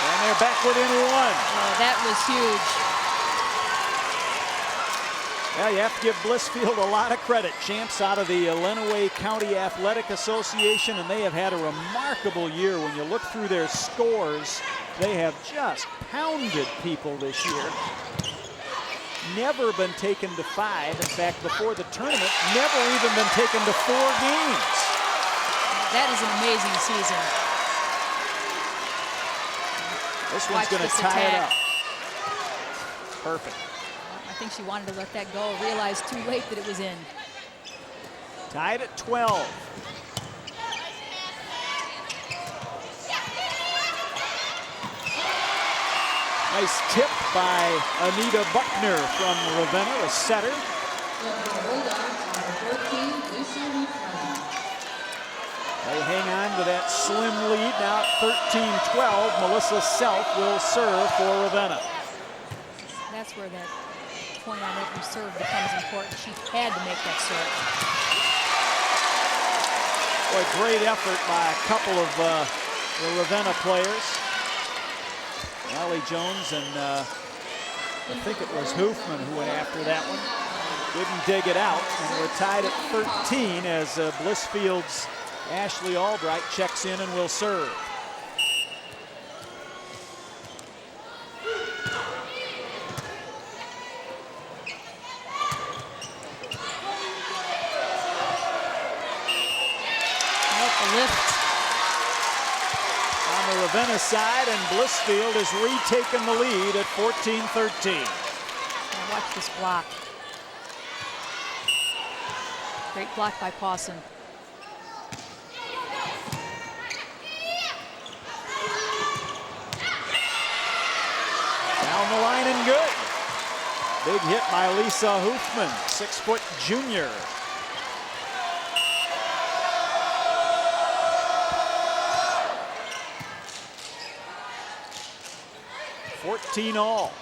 And they're back within 1. Oh, that was huge. Yeah, you have to give Blissfield a lot of credit. Champs out of the Lenawee County Athletic Association, and they have had a remarkable year. When you look through their scores, they have just pounded people this year. Never been taken to 5. In fact, before the tournament, never even been taken to 4 games. That is an amazing season. This one's going to tie it up. Perfect. I think she wanted to let that go, realized too late that it was in. Tied at 12. Nice tip by Anita Buckner from Ravenna, a setter. They hang on to that slim lead now at 13-12. Melissa Self will serve for Ravenna. That's where that point on every serve becomes important. She had to make that serve. Boy, great effort by a couple of the Ravenna players. Allie Jones and I think it was Hoofman who went after that one. Didn't dig it out, and we're tied at 13 as Blissfield's Ashley Albright checks in and will serve. on the Ravenna side, and Blissfield has retaken the lead at 14-13. Now watch this block. Great block by Pawson. Down the line and good. Big hit by Lisa Hoofman, 6-foot junior. All.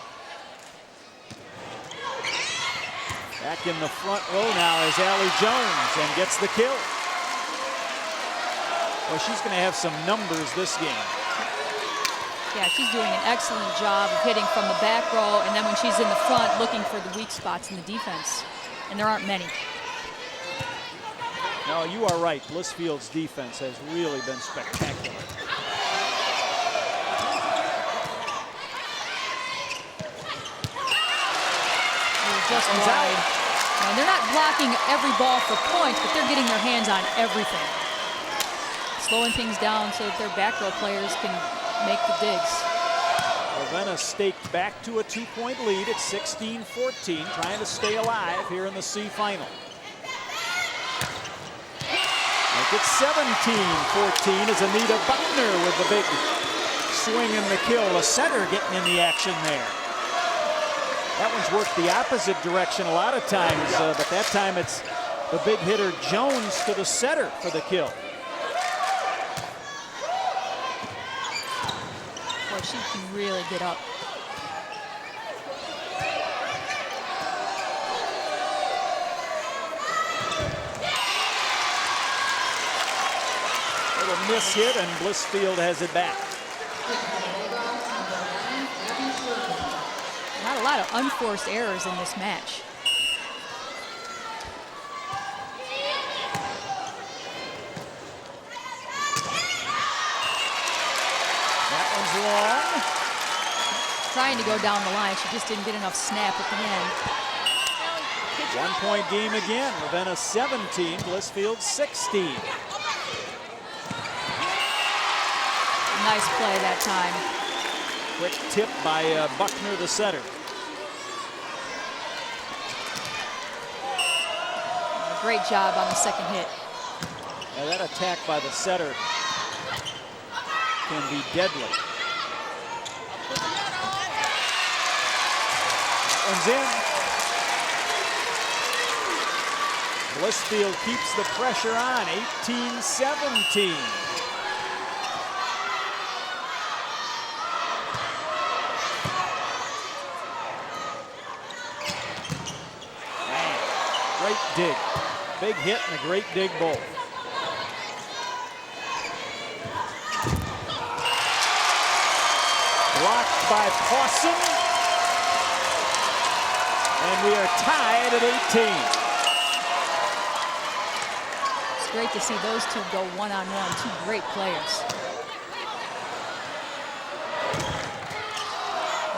Back in the front row now is Allie Jones and gets the kill. Well, she's going to have some numbers this game. Yeah, she's doing an excellent job of hitting from the back row, and then when she's in the front, looking for the weak spots in the defense. And there aren't many. No, you are right. Blissfield's defense has really been spectacular. Just wide. Now, they're not blocking every ball for points, but they're getting their hands on everything. Slowing things down so that their back row players can make the digs. Ravenna staked back to a 2-point lead at 16-14, trying to stay alive here in the C final. Make it 17-14 as Anita Buckner with the big swing and the kill. The center getting in the action there. That one's worked the opposite direction a lot of times, but that time it's the big hitter Jones to the setter for the kill. Boy, she can really get up. Little miss hit, and Blissfield has it back. Not a lot of unforced errors in this match. That one's long. Trying to go down the line. She just didn't get enough snap at the end. 1-point game again. Ravenna 17, Blissfield 16. Nice play that time. Quick tip by Buckner, the setter. Great job on the second hit. Now that attack by the setter can be deadly. That one's in. Blissfield keeps the pressure on, 18-17. Great dig. Big hit and a great dig both. Blocked by Pawson. And we are tied at 18. It's great to see those two go one-on-one, two great players.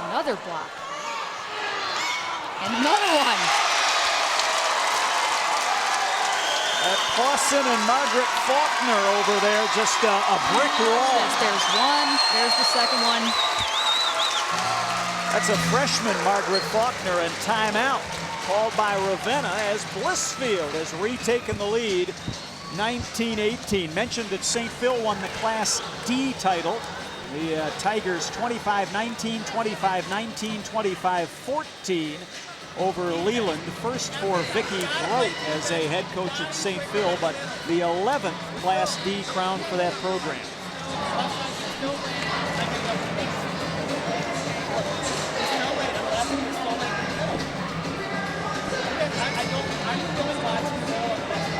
Another block. And another one. Pawson and Margaret Faulkner over there, just a brick wall. Yes, there's one, there's the second one. That's a freshman, Margaret Faulkner, and timeout called by Ravenna as Blissfield has retaken the lead, 19-18. Mentioned that St. Phil won the Class D title. The Tigers 25-19, 25-19, 25-14. Over Leland, first for Vicki Grote as a head coach at St. Phil, but the 11th Class D crown for that program.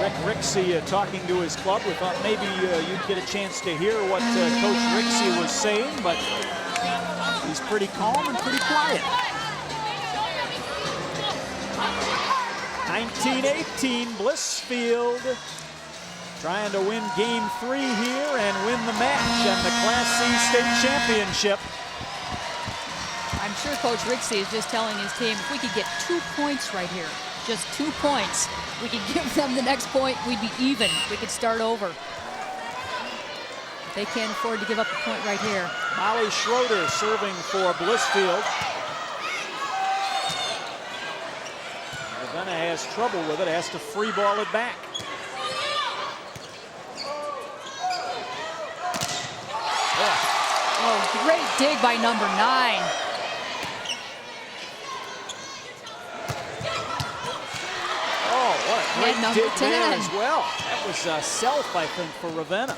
Rick Rixey talking to his club. We thought maybe you'd get a chance to hear what Coach Rixey was saying, but he's pretty calm and pretty quiet. 19-18, Blissfield trying to win game 3 here and win the match and the Class C state championship. I'm sure Coach Rixey is just telling his team, if we could get 2 points right here, just 2 points, we could give them the next point, we'd be even. We could start over. They can't afford to give up a point right here. Molly Schroeder serving for Blissfield. Ravenna has trouble with it, has to free ball it back. Oh, great dig by number 9. Oh, what a great number dig there 10 as well. That was self, I think, for Ravenna.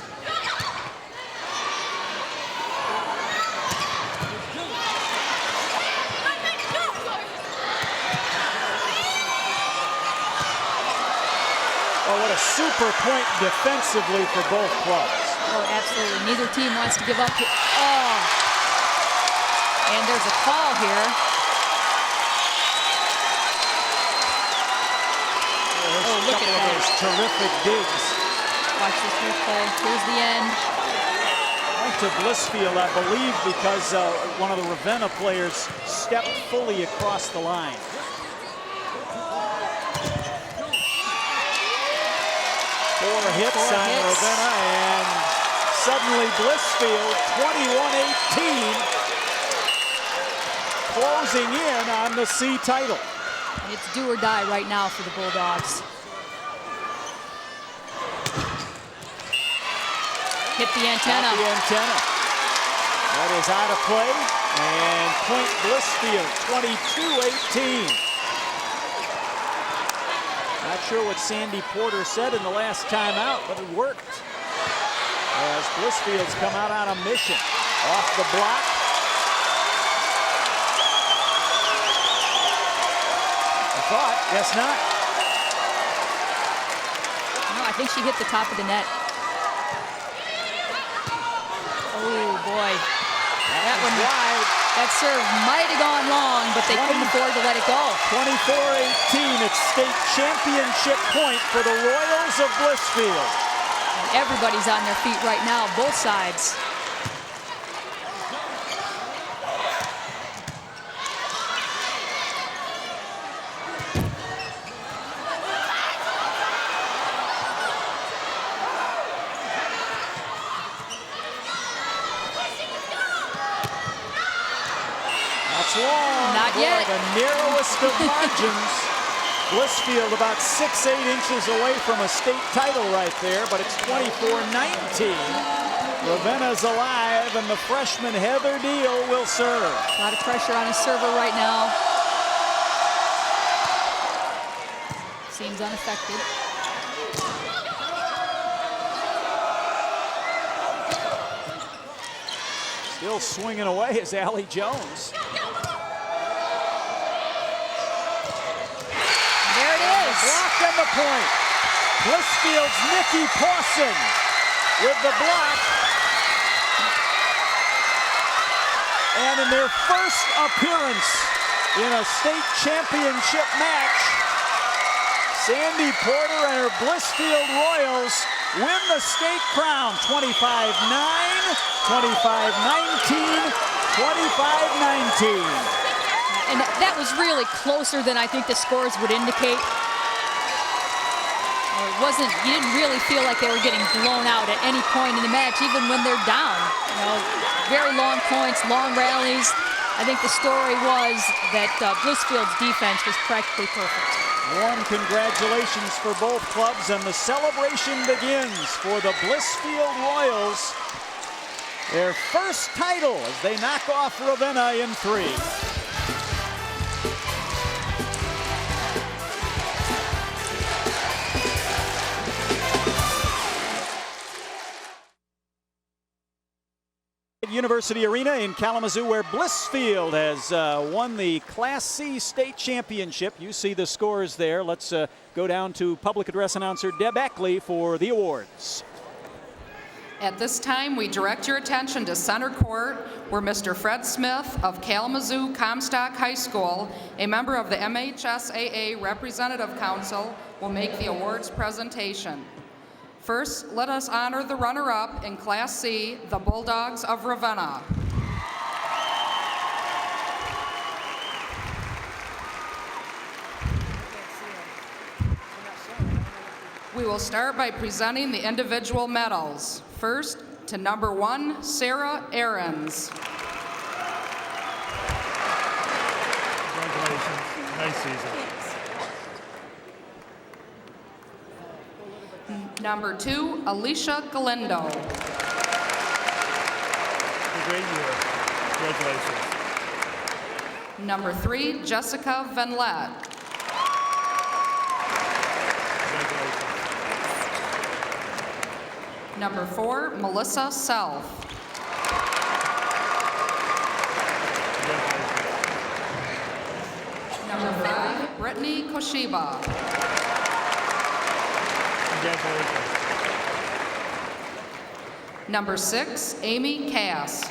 Oh, what a super point defensively for both clubs. Oh, absolutely. Neither team wants to give up. Oh. And there's a call here. Oh, look at that. Those terrific digs. Watch this replay. Here's the end. Went to Blissfield, I believe, because one of the Ravenna players stepped fully across the line. Four hits on Ravenna, and suddenly Blissfield, 21-18, closing in on the C title. And it's do or die right now for the Bulldogs. Hit the antenna. Hit the antenna. That is out of play, and point Blissfield, 22-18. Not sure what Sandy Porter said in the last timeout, but it worked. As Blissfield's come out on a mission. Off the block. I thought, guess not. No, I think she hit the top of the net. Oh, boy. That one wide. That serve might have gone long, but they couldn't afford to let it go. 24-18, it's state championship point for the Royals of Blissfield. And everybody's on their feet right now, both sides. Long. Not yet. The narrowest of margins. Blissfield about 6-8 inches away from a state title right there, but it's 24-19. Ravenna's alive, and the freshman Heather Deal will serve. A lot of pressure on his server right now. Seems unaffected. Still swinging away is Allie Jones. There it is. Blocked on the point. Blissfield's Nikki Pawson with the block. And in their first appearance in a state championship match, Sandy Porter and her Blissfield Royals win the state crown, 25-9, 25-19, 25-19. And that was really closer than I think the scores would indicate. It wasn't, you didn't really feel like they were getting blown out at any point in the match, even when they're down. You know, very long points, long rallies. I think the story was that Blissfield's defense was practically perfect. Warm congratulations for both clubs, and the celebration begins for the Blissfield Royals. Their first title as they knock off Ravenna in 3. University Arena in Kalamazoo, where Blissfield has won the Class C state championship. You see the scores there. Let's go down to public address announcer Deb Eckley for the awards. At this time, we direct your attention to center court, where Mr. Fred Smith of Kalamazoo Comstock High School, a member of the MHSAA Representative Council, will make the awards presentation. First, let us honor the runner-up in Class C, the Bulldogs of Ravenna. We will start by presenting the individual medals. First, to number 1, Sarah Ahrens. Congratulations. Nice season. Number 2, Alicia Galindo. A great year. Congratulations. Number 3, Jessica Venlet. Congratulations. Number 4, Melissa Self. Congratulations. Number 5, Brittany Koshiba. Congratulations. Number 6, Amy Cass.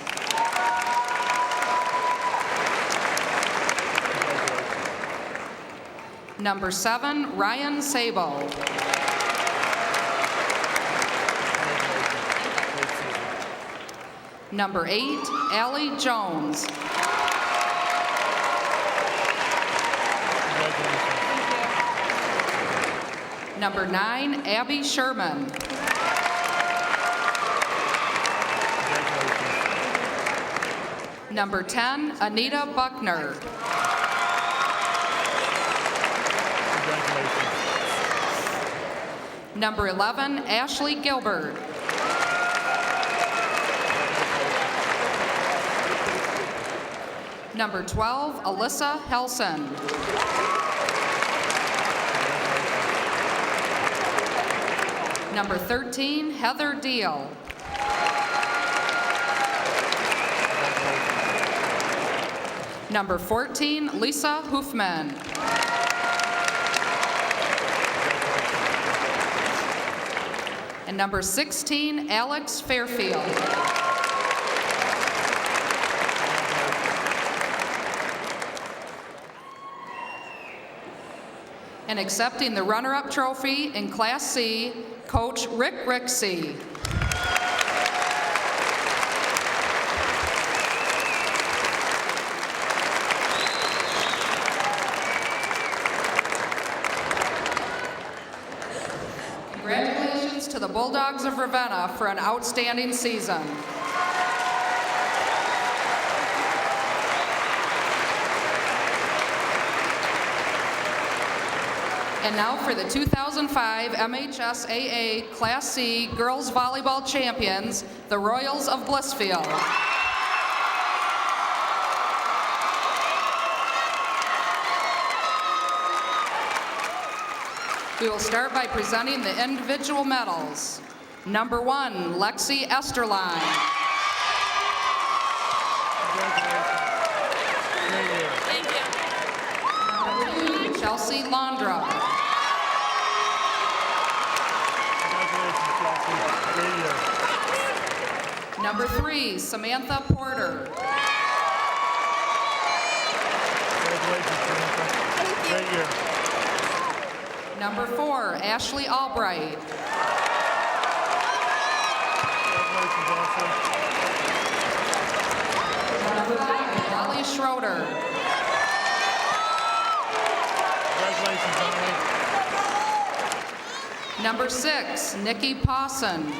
Number 7, Ryan Sabo. Number 8, Allie Jones. Number 9, Abby Sherman. Number 10, Anita Buckner. Number 11, Ashley Gilbert. Number 12, Alyssa Helson. Number 13, Heather Deal. Number 14, Lisa Hoofman. And number 16, Alex Fairfield. And accepting the runner-up trophy in Class C, Coach Rick Rixey. Congratulations to the Bulldogs of Ravenna for an outstanding season. And now for the 2005 MHSAA Class C Girls Volleyball Champions, the Royals of Blissfield. We will start by presenting the individual medals. Number 1, Lexi Esterline. Thank you. Number 2, Chelsea Londra. Number 3, Samantha Porter. Great year. Number 4, Ashley Albright. Congratulations, Ashley. Number 5, Molly Schroeder. Congratulations, Molly. Number 6, Nikki Pawson.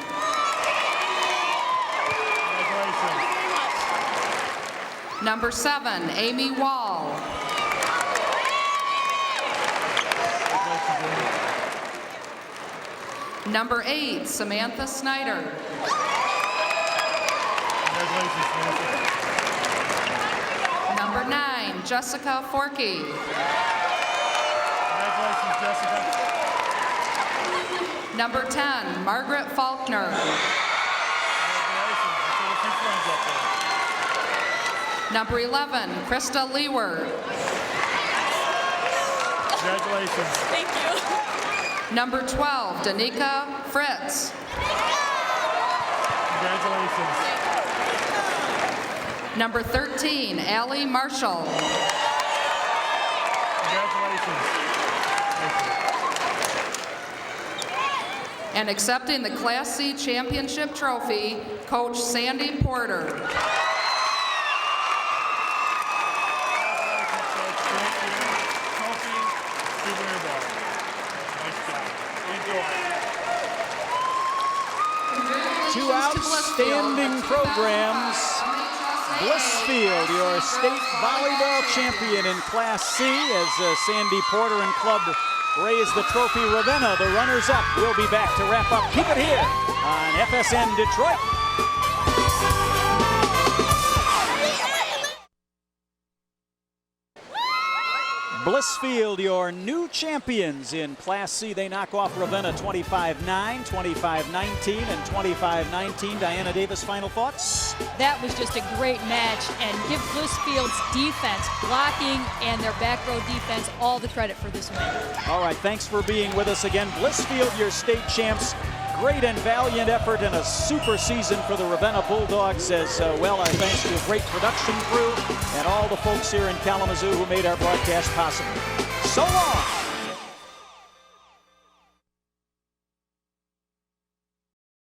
Congratulations. Number 7, Amy Wall. Number 8, Samantha Snyder. Congratulations, Samantha. Number 9, Jessica Forkey. Congratulations, Jessica. Number 10, Margaret Faulkner. Congratulations. Let's get a few friends up there. Number 11, Krista Leeward. Congratulations. Thank you. Number 12, Danica Fritz. Congratulations. Number 13, Allie Marshall. Congratulations. Thank you. And accepting the Class C championship trophy, Coach Sandy Porter. Congratulations, Coach. Great year. Trophy, souvenir ball. Nice job. Enjoy. Congratulations. Two outstanding programs. Blissfield, your state volleyball champion in Class C, as Sandy Porter and club raise the trophy. Ravenna, the runners-up, will be back to wrap up. Keep it here on FSN Detroit. Blissfield, your new champions in Class C. They knock off Ravenna 25-9, 25-19, and 25-19. Diana Davis, final thoughts? That was just a great match, and give Blissfield's defense, blocking, and their back row defense all the credit for this win. All right, thanks for being with us again. Blissfield, your state champs. Great and valiant effort and a super season for the Ravenna Bulldogs, as well. Our thanks to a great production crew and all the folks here in Kalamazoo who made our broadcast possible. So long.